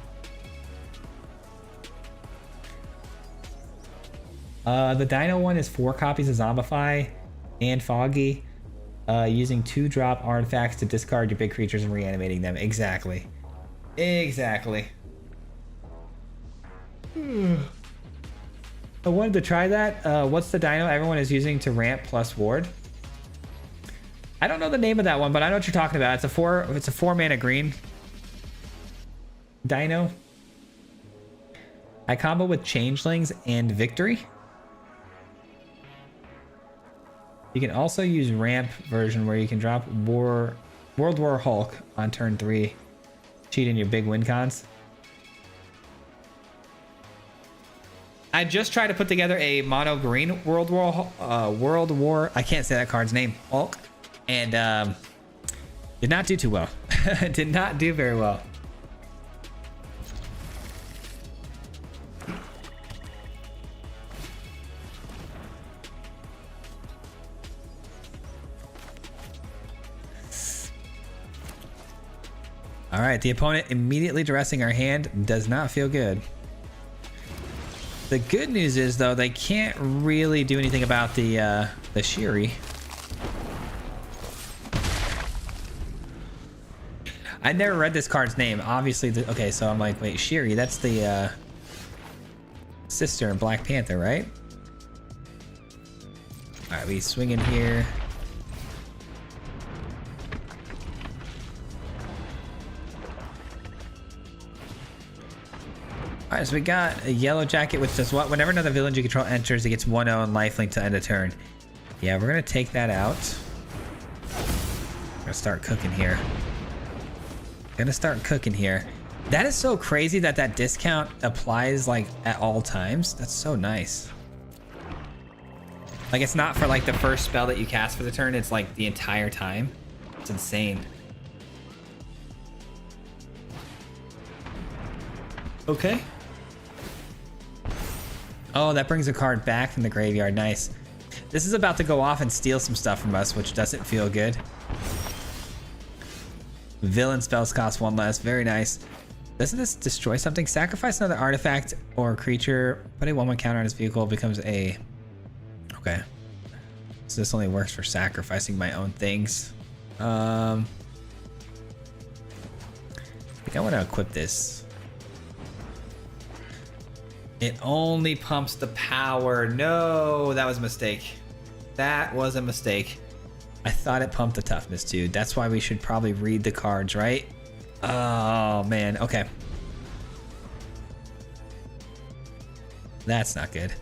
The Dino one is 4 copies of Zombify and Foggy, using 2-drop artifacts to discard your big creatures and reanimating them. Exactly. Exactly. I wanted to try that. What's the Dino everyone is using to ramp plus ward? I don't know the name of that one, but I know what you're talking about. It's a 4 mana green Dino. I combo with Changelings and Victory. You can also use ramp version where you can drop World War Hulk on turn 3. Cheat in your big win cons. I just tried to put together a mono green World War, I can't say that card's name, Hulk, and did not do too well. Did not do very well. All right, the opponent immediately dressing our hand does not feel good. The good news is, though, they can't really do anything about the Shiri. I never read this card's name. Obviously, okay, so I'm like, wait, Shiri, that's the sister in Black Panther, right? All right, we swing in here. All right, so we got a yellow jacket, which does what? Whenever another villain you control enters, it gets 1-0 and lifelink to end a turn. Yeah, we're gonna take that out. We're gonna start cooking here. That is so crazy that that discount applies like at all times. That's so nice. Like, it's not for like the first spell that you cast for the turn. It's like the entire time. It's insane. Okay. Oh, that brings a card back from the graveyard. Nice. This is about to go off and steal some stuff from us, which doesn't feel good. Villain spells cost 1 less. Very nice. Doesn't this destroy something? Sacrifice another artifact or creature. Put a 1/1 counter on his vehicle. Becomes a... Okay. So this only works for sacrificing my own things. I think I want to equip this. It only pumps the power. No, that was a mistake. That was a mistake. I thought it pumped the toughness too. That's why we should probably read the cards, right? Oh, man. Okay. That's not good.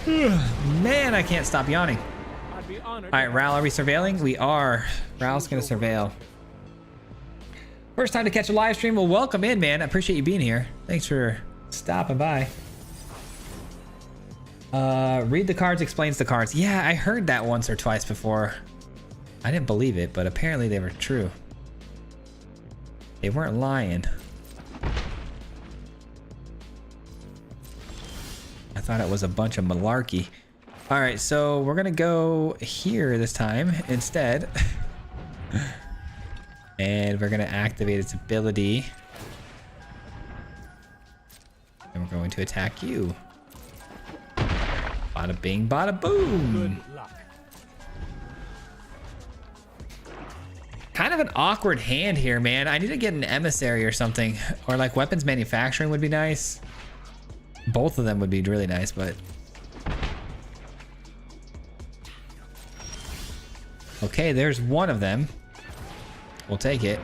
Man, I can't stop yawning. All right, Ral, are we surveilling? We are. Ral's going to surveil. First time to catch a live stream. Well, welcome in, man. I appreciate you being here. Thanks for stopping by. Read the cards, explains the cards. Yeah, I heard that once or twice before. I didn't believe it, but apparently they were true. They weren't lying. I thought it was a bunch of malarkey. All right, so we're gonna go here this time instead. And we're gonna activate its ability. And we're going to attack you. Bada bing, bada boom. Kind of an awkward hand here, man. I need to get an emissary or something. Or like weapons manufacturing would be nice. Both of them would be really nice, but... Okay, there's one of them. We'll take it.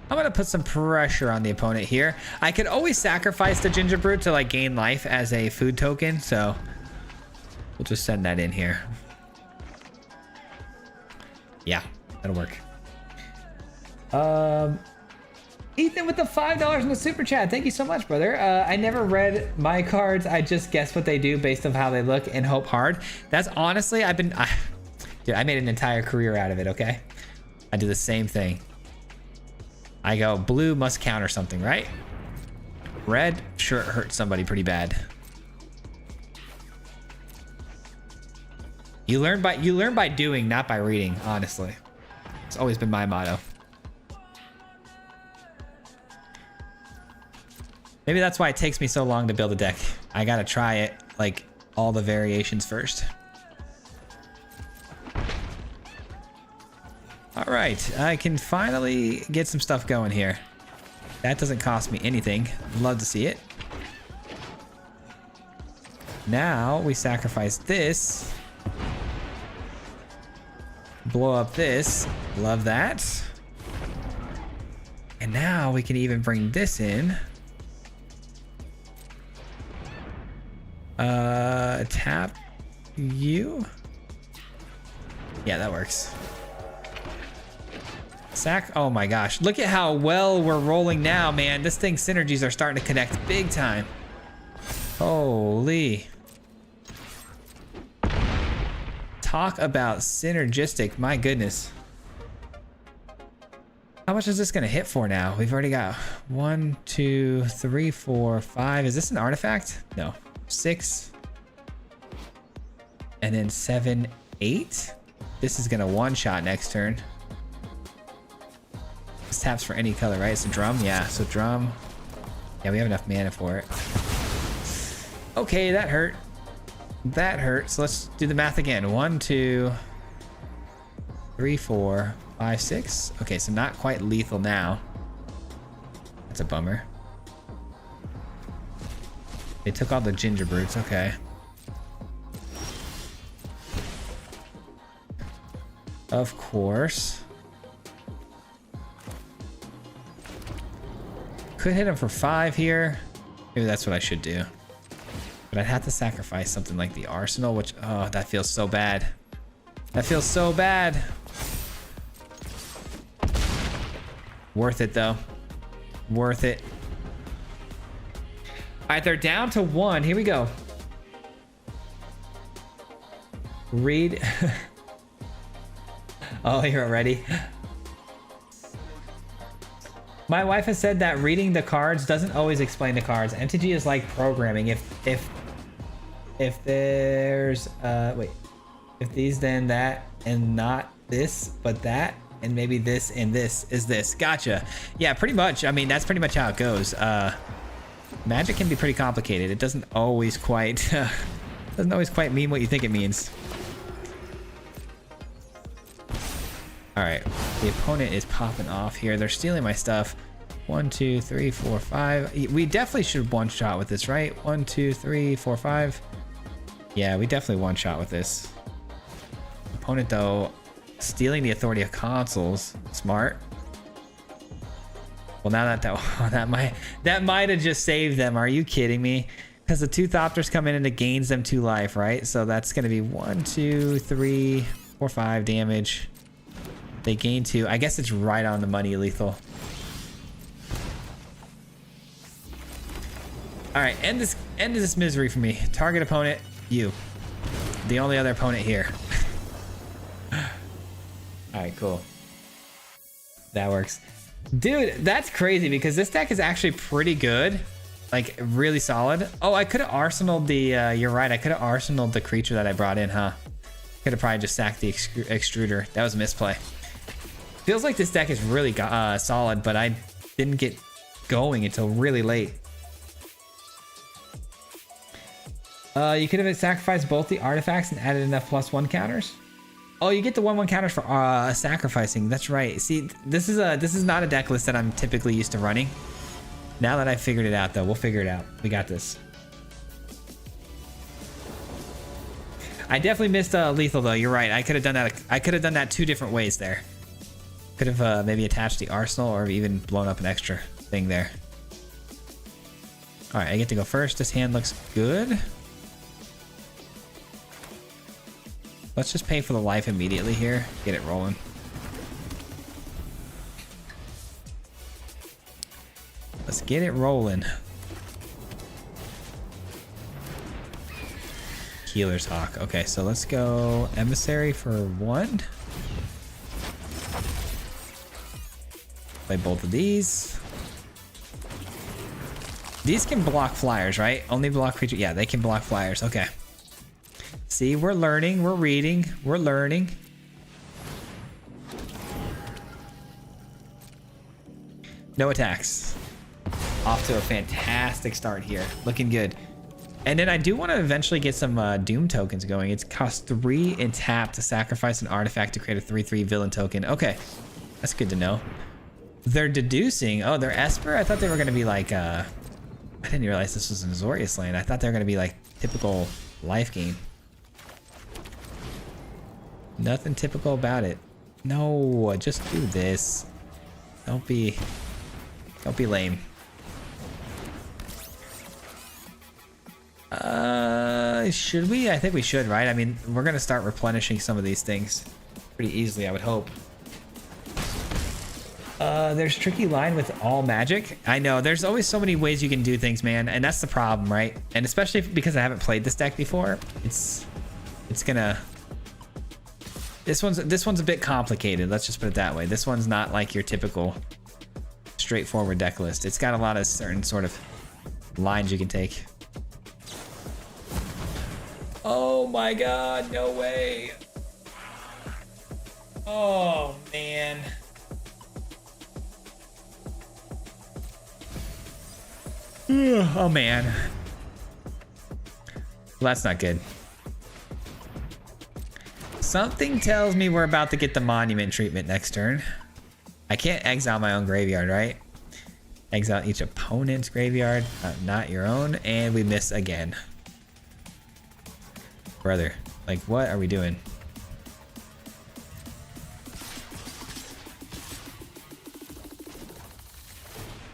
I'm gonna put some pressure on the opponent here. I could always sacrifice the ginger brute to like gain life as a food token, so we'll just send that in here. Yeah, that'll work. Ethan with the $5 in the super chat. Thank you so much, brother. I never read my cards. I just guess what they do based on how they look and hope hard. That's honestly, dude, I made an entire career out of it, okay? I do the same thing. I go, blue must counter something, right? Red, sure, it hurts somebody pretty bad. You learn by doing, not by reading, honestly. It's always been my motto. Maybe that's why it takes me so long to build a deck. I gotta try it, like, all the variations first. All right, I can finally get some stuff going here. That doesn't cost me anything. Love to see it. Now we sacrifice this. Blow up this. Love that. And now we can even bring this in. Tap you. Yeah, that works. Sack. Oh my gosh. Look at how well we're rolling now, man. This thing's synergies are starting to connect big time. Holy. Talk about synergistic. My goodness. How much is this going to hit for now? We've already got 1, 2, 3, 4, 5. Is this an artifact? No. 6. And then 7, 8. This is gonna one-shot next turn. This taps for any color, right? It's a drum? Yeah, so drum. Yeah, we have enough mana for it. Okay, that hurt. That hurt. So let's do the math again. 1, 2, 3, 4, 5, 6. Okay, so not quite lethal now. That's a bummer. They took all the ginger brutes. Okay. Of course. Could hit him for 5 here. Maybe that's what I should do. But I'd have to sacrifice something like the arsenal, which, oh, that feels so bad. That feels so bad. Worth it though. Worth it. All right, they're down to 1. Here we go. Read. Oh, you're ready. My wife has said that reading the cards doesn't always explain the cards. MTG is like programming. If there's wait, if these then that and not this but that and maybe this and this is this. Gotcha. Yeah, pretty much. I mean, that's pretty much how it goes. Magic can be pretty complicated. It doesn't always quite mean what you think it means. All right, the opponent is popping off here. They're stealing my stuff. 1, 2, 3, 4, 5. We definitely should one shot with this, right? 1, 2, 3, 4, 5. Yeah, we definitely one shot with this. Opponent though, stealing the authority of consoles. Smart. Well, now that might have just saved them. Are you kidding me? Because the 2 Thopters come in and it gains them 2 life, right? So that's gonna be 1, 2, 3, 4, 5 damage. They gain 2. I guess it's right on the money, lethal. All right, end this misery for me. Target opponent, you. The only other opponent here. All right, cool. That works. Dude, that's crazy because this deck is actually pretty good. Like, really solid. Oh, I could have arsenaled the, you're right. I could have arsenaled the creature that I brought in, huh? Could have probably just sacked the extruder. That was a misplay. Feels like this deck is really solid, but I didn't get going until really late. You could have sacrificed both the artifacts and added enough +1 counters. Oh, you get the 1/1 counters for sacrificing. That's right. See, this is not a deck list that I'm typically used to running. Now that I figured it out, though, we'll figure it out. We got this. I definitely missed lethal, though. You're right. I could have done that. I could have done that 2 different ways there. Could have maybe attached the arsenal or even blown up an extra thing there. All right, I get to go first. This hand looks good. Let's just pay for the life immediately here. Get it rolling. Let's get it rolling. Healer's Hawk. Okay, so let's go Emissary for 1. Play both of these. These can block flyers, right? Only block creature. Yeah, they can block flyers. Okay. See, we're learning. We're reading. We're learning. No attacks. Off to a fantastic start here. Looking good. And then I do want to eventually get some Doom tokens going. It's cost 3 and tap to sacrifice an artifact to create a 3/3 villain token. Okay. That's good to know. They're deducing. Oh, they're Esper? I thought they were going to be like... I didn't realize this was an Azorius land. I thought they were going to be like typical life gain. Nothing typical about it. No, just do this. Don't be lame. Should we? I think we should, right? I mean, we're gonna start replenishing some of these things pretty easily, I would hope. There's tricky line with all magic. I know, there's always so many ways you can do things, man, and that's the problem, right? And especially because I haven't played this deck before, it's gonna... This one's a bit complicated, let's just put it that way. This one's not like your typical straightforward deck list. It's got a lot of certain sort of lines you can take. Oh my god, no way. Oh man. Oh man. Well, that's not good. Something tells me we're about to get the monument treatment next turn. I can't exile my own graveyard, right? Exile each opponent's graveyard, not your own, and we miss again. Brother, like what are we doing?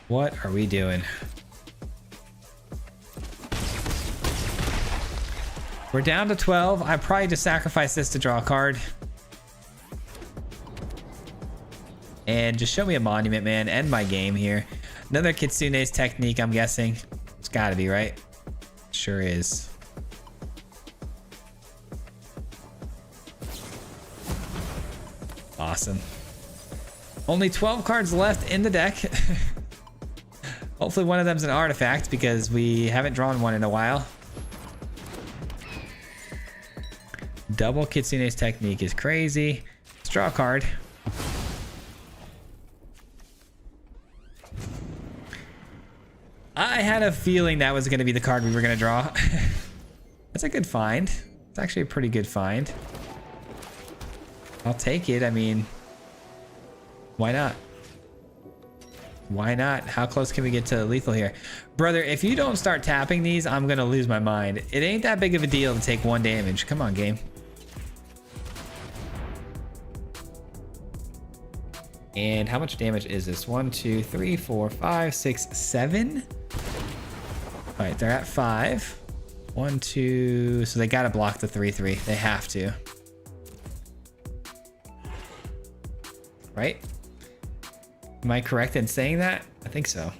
What are we doing? We're down to 12. I probably just sacrifice this to draw a card. And just show me a monument, man. End my game here. Another Kitsune's technique, I'm guessing. It's gotta be, right? Sure is. Awesome. Only 12 cards left in the deck. Hopefully one of them's an artifact because we haven't drawn one in a while. Double Kitsune's technique is crazy. Let's draw a card. I had a feeling that was going to be the card we were going to draw. That's a good find. It's actually a pretty good find. I'll take it. I mean, why not? Why not? How close can we get to lethal here? Brother, if you don't start tapping these, I'm going to lose my mind. It ain't that big of a deal to take 1 damage. Come on, game. And how much damage is this? 1, 2, 3, 4, 5, 6, 7. All right, they're at 5. 1, 2. So they got to block the 3/3. They have to. Right? Am I correct in saying that? I think so.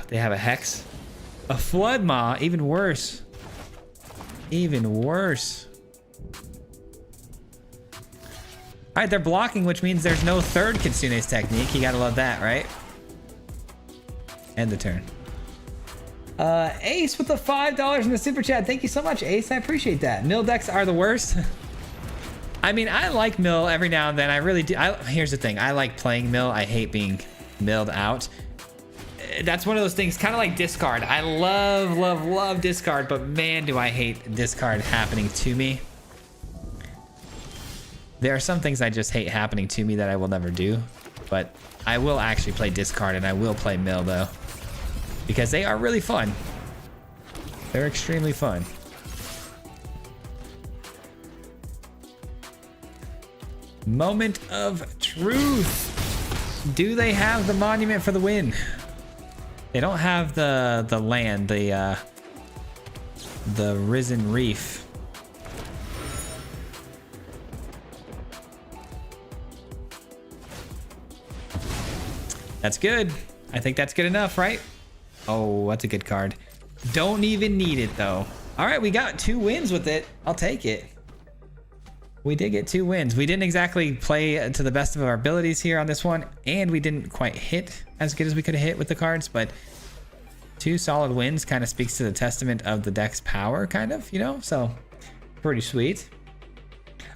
They have a Hex. A Flood Maw. Even worse. Even worse. All right, they're blocking, which means there's no third Kitsune's technique. You gotta love that, right? End the turn. Ace with the $5 in the super chat. Thank you so much, Ace. I appreciate that. Mill decks are the worst. I mean, I like mill every now and then. I really do. Here's the thing. I like playing mill. I hate being milled out. That's one of those things, kind of like discard. I love, love, love discard, but man, do I hate discard happening to me. There are some things I just hate happening to me that I will never do, but I will actually play discard and I will play mill though, because they are really fun. They're extremely fun. Moment of truth. Do they have the monument for the win? They don't have the land, the Risen Reef. That's good. I think that's good enough, right? Oh, that's a good card. Don't even need it though. All right, we got 2 wins with it. I'll take it. We did get 2 wins. We didn't exactly play to the best of our abilities here on this one, and we didn't quite hit as good as we could have hit with the cards, but 2 solid wins kind of speaks to the testament of the deck's power, kind of, you know? So, pretty sweet.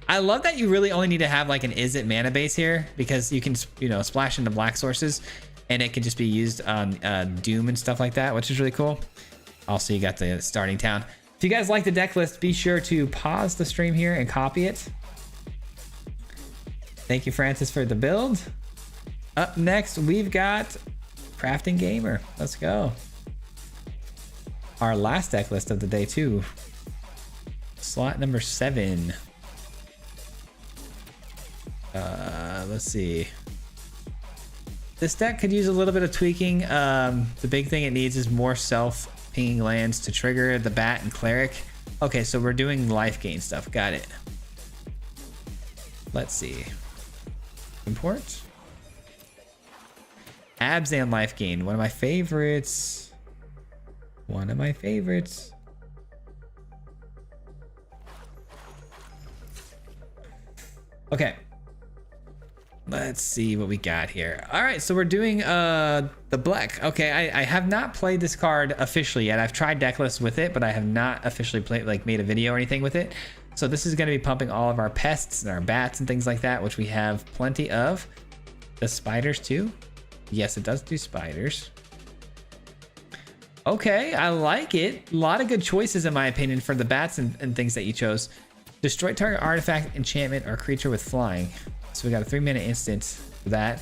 I love that you really only need to have like an Is It mana base here, because you can, you know, splash into black sources, and it can just be used on Doom and stuff like that, which is really cool. Also, you got the starting town. If you guys like the deck list, be sure to pause the stream here and copy it. Thank you, Francis, for the build. Up next, we've got Crafting Gamer. Let's go. Our last deck list of the day, too. Slot number 7. Let's see. This deck could use a little bit of tweaking. The big thing it needs is more self-pinging lands to trigger the Bat and Cleric. Okay, so we're doing life gain stuff. Got it. Let's see. Import. Abzan life gain. One of my favorites. One of my favorites. Okay. Let's see what we got here. All right, so we're doing the Black. Okay, I have not played this card officially yet. I've tried deck lists with it, but I have not officially played, like made a video or anything with it. So this is going to be pumping all of our pests and our bats and things like that, which we have plenty of. The spiders too? Yes, it does do spiders. Okay, I like it. A lot of good choices in my opinion for the bats and things that you chose. Destroy target artifact, enchantment, or creature with flying. So we got a 3-mana instant for that.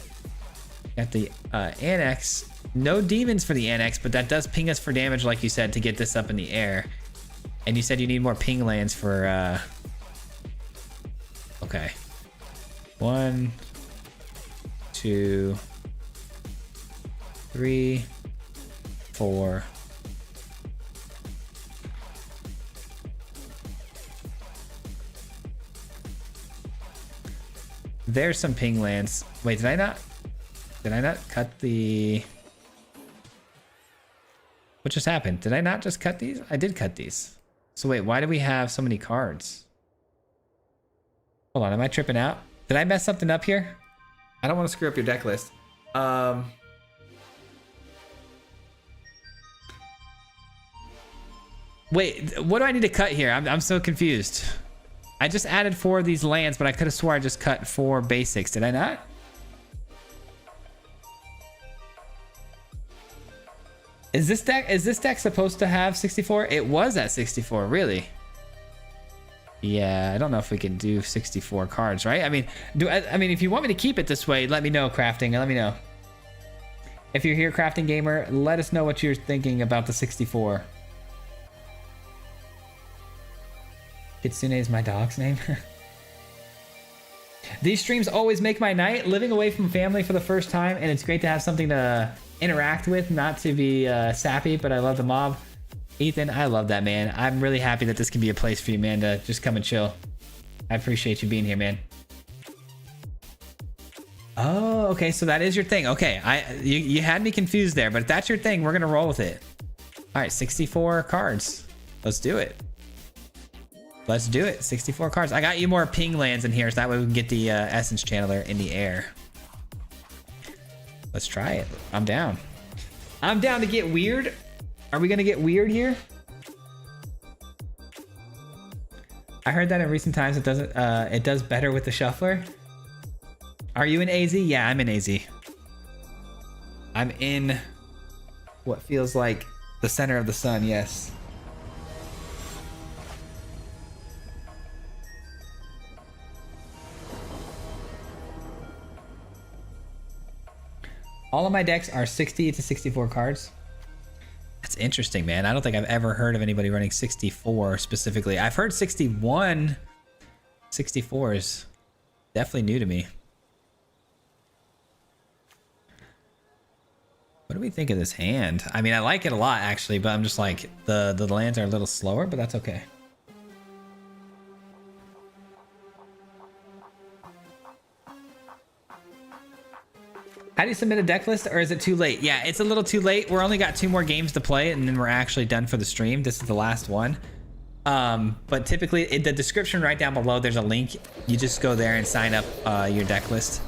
Got the annex. No demons for the annex, but that does ping us for damage, like you said, to get this up in the air. And you said you need more ping lands for okay. 1, 2, 3, 4. There's some ping lands. Wait, did I not cut the... What just happened? Did I not just cut these? I did cut these. So wait, why do we have so many cards? Hold on, am I tripping out? Did I mess something up here? I don't want to screw up your deck list. Wait, what do I need to cut here? I'm so confused. I just added 4 of these lands, but I could have swore I just cut 4 basics. Did I not? Is this deck supposed to have 64? It was at 64, really? Yeah, I don't know if we can do 64 cards, right? I mean, if you want me to keep it this way, let me know, Crafting. Let me know. If you're here, Crafting Gamer, let us know what you're thinking about the 64. Kitsune is my dog's name. These streams always make my night. Living away from family for the first time, and it's great to have something to interact with, not to be sappy, but I love the mob. Ethan, I love that, man. I'm really happy that this can be a place for you, man, to just come and chill. I appreciate you being here, man. Oh, okay, so that is your thing. Okay, you had me confused there, but if that's your thing, we're gonna roll with it. All right, 64 cards. Let's do it. Let's do it. 64 cards. I got you more ping lands in here, so that way we can get the essence channeler in the air. Let's try it. I'm down. I'm down to get weird. Are we gonna get weird here? I heard that in recent times it doesn't. It does better with the shuffler. Are you in AZ? Yeah, I'm in AZ. I'm in what feels like the center of the sun. Yes. All of my decks are 60 to 64 cards. That's interesting, man. I don't think I've ever heard of anybody running 64 specifically. I've heard 61. 64 is definitely new to me. What do we think of this hand? I mean, I like it a lot, actually, but I'm just like, the lands are a little slower, but that's okay. How do you submit a deck list, or is it too late? Yeah, it's a little too late. We're only got 2 more games to play, and then we're actually done for the stream. This is the last one. But typically, in the description right down below, there's a link. You just go there and sign up your deck list.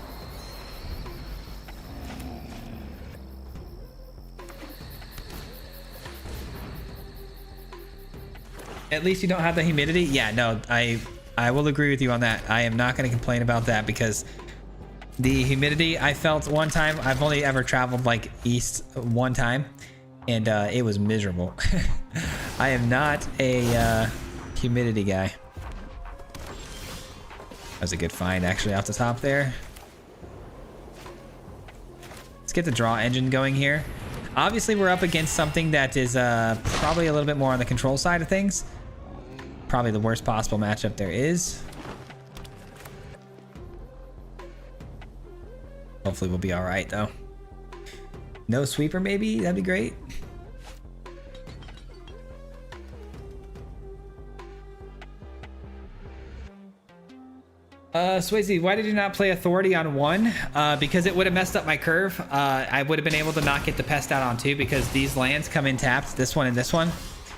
At least you don't have the humidity. Yeah, no, I will agree with you on that. I am not going to complain about that because the humidity I felt one time, I've only ever traveled like east one time, and it was miserable. I am not a humidity guy. That was a good find actually off the top there. Let's get the draw engine going here. Obviously we're up against something that is probably a little bit more on the control side of things. Probably the worst possible matchup there is. Hopefully we'll be all right though. No sweeper maybe? That'd be great. Swayze, why did you not play Authority on 1? Because it would have messed up my curve. I would have been able to not get the pest out on 2 because these lands come in tapped, this one and this one.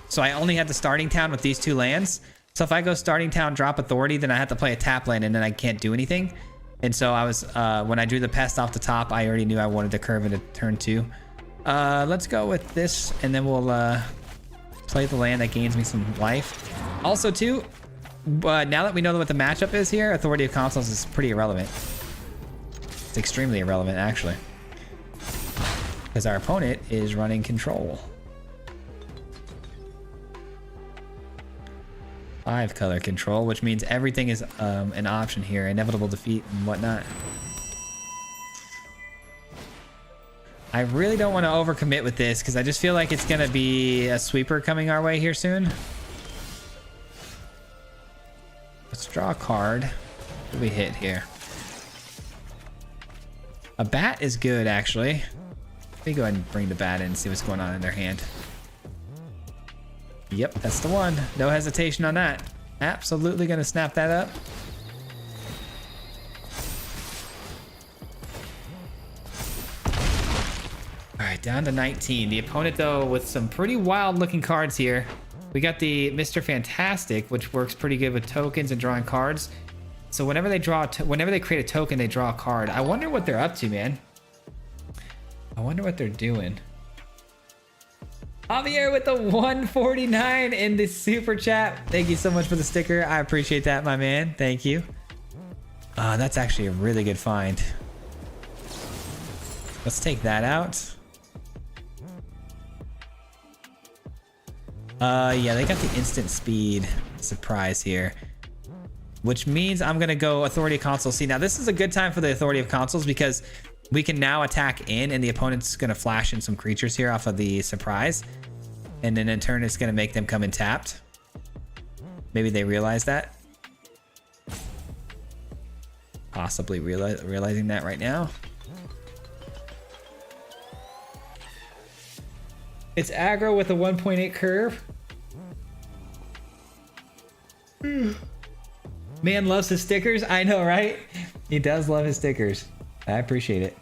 So I only had the starting town with these 2 lands. So if I go starting town, drop Authority, then I have to play a tap land and then I can't do anything. And so I was, when I drew the pest off the top, I already knew I wanted to curve into turn 2. Let's go with this, and then we'll play the land that gains me some life. Also, too, now that we know what the matchup is here, Authority of Consuls is pretty irrelevant. It's extremely irrelevant, actually. Because our opponent is running control. 5-color control, which means everything is an option here. Inevitable defeat and whatnot. I really don't want to overcommit with this because I just feel like it's going to be a sweeper coming our way here soon. Let's draw a card. What do we hit here? A bat is good, actually. Let me go ahead and bring the bat in and see what's going on in their hand. Yep, that's the one. No hesitation on that. Absolutely going to snap that up. All right, down to 19. The opponent, though, with some pretty wild looking cards here. We got the Mr. Fantastic, which works pretty good with tokens and drawing cards. So whenever they create a token, they draw a card. I wonder what they're up to, man. I wonder what they're doing. Javier with the 149 in the super chat. Thank you so much for the sticker. I appreciate that, my man. Thank you. That's actually a really good find. Let's take that out. Yeah, they got the instant speed surprise here, which means I'm gonna go Authority of Consuls. See, now this is a good time for the Authority of Consuls because we can now attack in, and the opponent's gonna flash in some creatures here off of the surprise, and then in turn it's gonna make them come in tapped. Maybe they realize that. Possibly realizing that right now. It's aggro with a 1.8 curve. Man loves his stickers. I know, right? He does love his stickers. I appreciate it.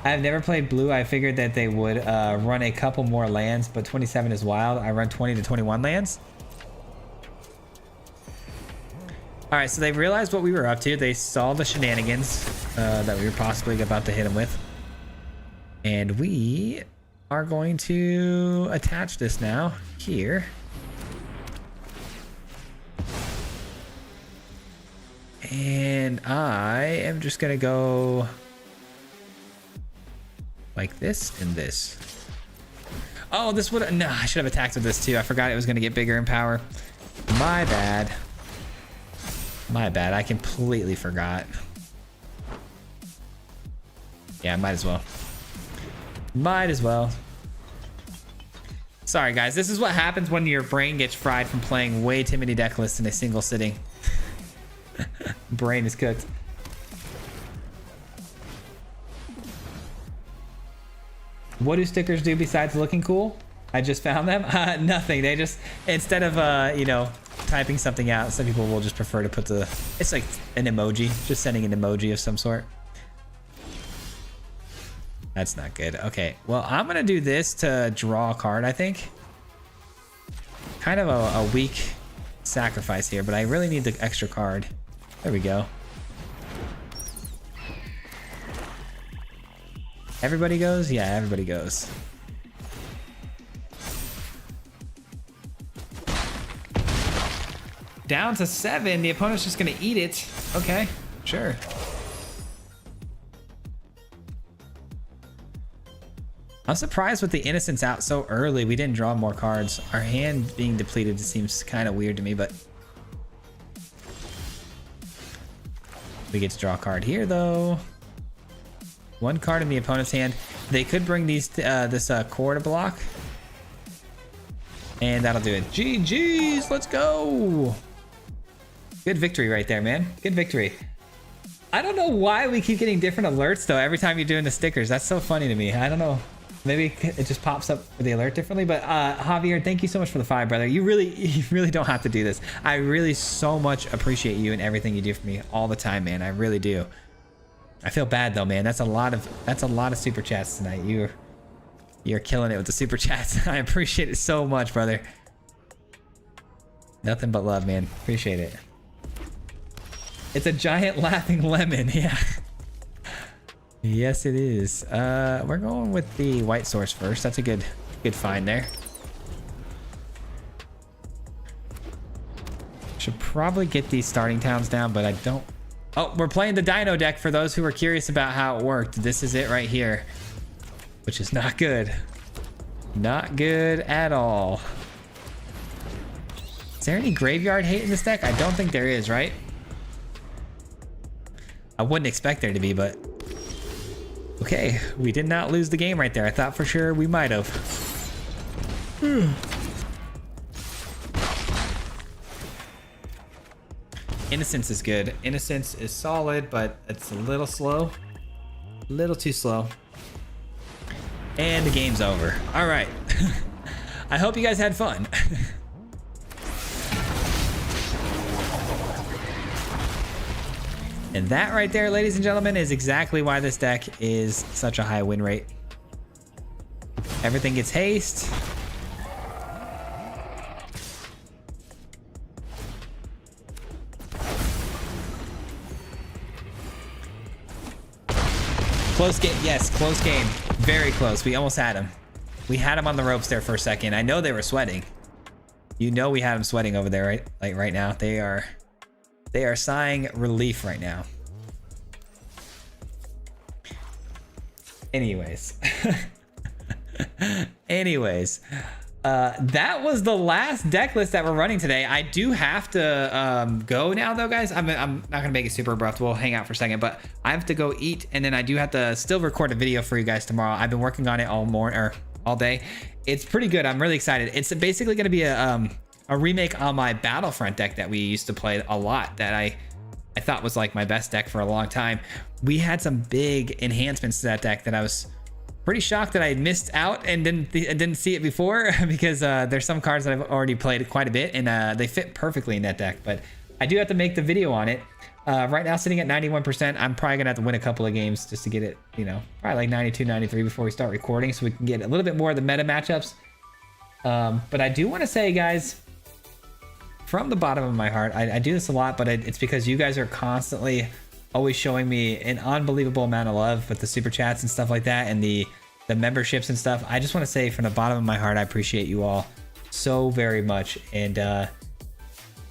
I've never played blue. I figured that they would run a couple more lands, but 27 is wild. I run 20 to 21 lands. All right, so they realized what we were up to. They saw the shenanigans that we were possibly about to hit them with. And we are going to attach this now here. And I am just gonna go like this and this. Oh, this would, no, I should have attacked with this too. I forgot it was gonna get bigger in power. My bad. My bad, I completely forgot. Yeah, might as well. Might as well. Sorry guys, this is what happens when your brain gets fried from playing way too many deck lists in a single sitting. Brain is cooked. What do stickers do besides looking cool? I just found them. Nothing. They just, instead of you know, typing something out, some people will just prefer to put the, it's like an emoji, just sending an emoji of some sort. That's not good. Okay, well, I'm gonna do this to draw a card, I think. Kind of a weak sacrifice here, but I really need the extra card. There we go. Everybody goes? Yeah, everybody goes. Down to 7. The opponent's just gonna eat it. Okay, sure. I'm surprised with the Innocence out so early. We didn't draw more cards. Our hand being depleted seems kind of weird to me, but we get to draw a card here, though. One card in the opponent's hand. They could bring these this core to block, and that'll do it. GG's, let's go. Good victory right there, man. Good victory. I don't know why we keep getting different alerts though every time you're doing the stickers. That's so funny to me. I don't know. Maybe it just pops up with the alert differently, but Javier, thank you so much for the 5, brother. You really don't have to do this. I really so much appreciate you and everything you do for me all the time, man. I really do. I feel bad though, man. That's a lot of super chats tonight. You're killing it with the super chats. I appreciate it so much, brother. Nothing but love, man. Appreciate it. It's a giant laughing lemon. Yeah. Yes, it is. We're going with the white source first. That's a good find there. Should probably get these starting towns down, but I don't. Oh, we're playing the Dino deck for those who are curious about how it worked. This is it right here, which is not good. Not good at all. Is there any graveyard hate in this deck? I don't think there is, right? I wouldn't expect there to be, but okay, we did not lose the game right there. I thought for sure we might have. Innocence is good. Innocence is solid, but it's a little slow. A little too slow. And the game's over. All right. I hope you guys had fun. And that right there, ladies and gentlemen, is exactly why this deck is such a high win rate. Everything gets haste. Close game. Yes, close game. Very close. We almost had him. We had him on the ropes there for a second. I know they were sweating. You know we had them sweating over there, right? Like right now. They are sighing relief right now. Anyways. That was the last deck list that we're running today. I do have to go now though, guys. I'm not gonna make it super abrupt. We'll hang out for a second, but I have to go eat, and then I do have to still record a video for you guys tomorrow. I've been working on it all morning or all day. It's pretty good. I'm really excited. It's basically gonna be a remake on my Battlefront deck that we used to play a lot, that I thought was like my best deck for a long time. We had some big enhancements to that deck that I was pretty shocked that I had missed out and didn't see it before, because there's some cards that I've already played quite a bit, and they fit perfectly in that deck. But I do have to make the video on it. Right now sitting at 91%. I'm probably gonna have to win a couple of games just to get it, you know, probably like 92, 93 before we start recording, so we can get a little bit more of the meta matchups. But I do want to say, guys, from the bottom of my heart, I do this a lot, but it's because you guys are constantly always showing me an unbelievable amount of love with the super chats and stuff like that, and the memberships and stuff. I just want to say from the bottom of my heart, I appreciate you all so very much. And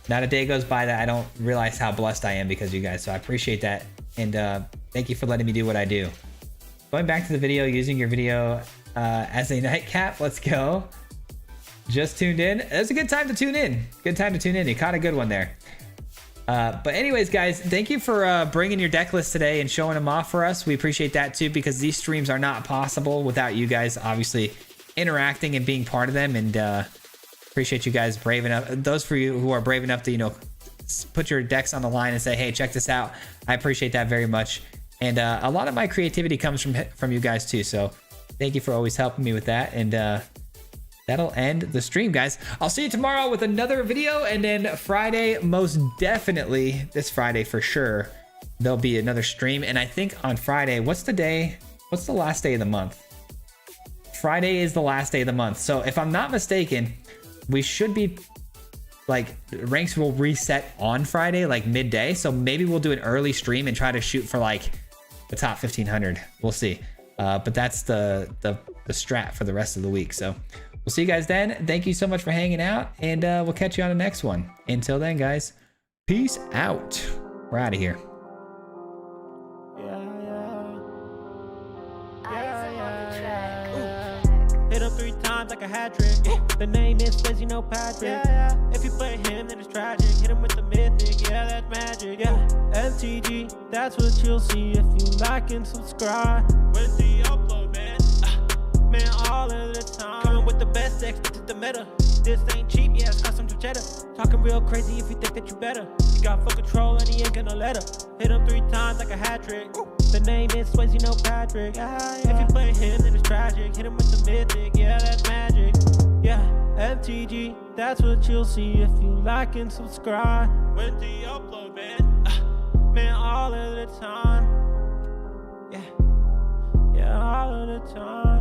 not a day goes by that I don't realize how blessed I am because of you guys. So I appreciate that. And thank you for letting me do what I do. Going back to the video, using your video as a nightcap. Let's go. Just tuned in. It was a good time to tune in. Good time to tune in. You caught a good one there. But anyways, guys, thank you for bringing your deck list today and showing them off for us. We appreciate that too, because these streams are not possible without you guys obviously interacting and being part of them. And appreciate you guys brave enough. Those for you who are brave enough to, you know, put your decks on the line and say, hey, check this out. I appreciate that very much. And a lot of my creativity comes from you guys too. So thank you for always helping me with that. And that'll end the stream, guys. I'll see you tomorrow with another video, and then Friday, most definitely this Friday for sure, there'll be another stream. And I think on Friday, what's the last day of the month? Friday is the last day of the month. So if I'm not mistaken, we should be like, ranks will reset on Friday, like midday. So maybe we'll do an early stream and try to shoot for like the top 1500. We'll see. But that's the strat for the rest of the week. So we'll see you guys then. Thank you so much for hanging out, and we'll catch you on the next one. Until then, guys, peace out. We're out of here. Hit him 3 times like a hat trick. The name is Swayze, no Patrick. If you play him, then it's tragic. Hit him with the mythic, yeah, that's magic. MTG, that's what you'll see if you like and subscribe. With the upload, man. Man, all of the time. Coming with the best decks, this is the meta. This ain't cheap, yeah, it's custom to cheddar. Talking real crazy if you think that you better. You got full control and he ain't gonna let her. Hit him 3 times like a hat trick. The name is Swayze, no Patrick. If you play him, then it's tragic. Hit him with the mythic, yeah, that's magic. Yeah, MTG, that's what you'll see if you like and subscribe. With the upload, man. Man, all of the time. Yeah, all of the time.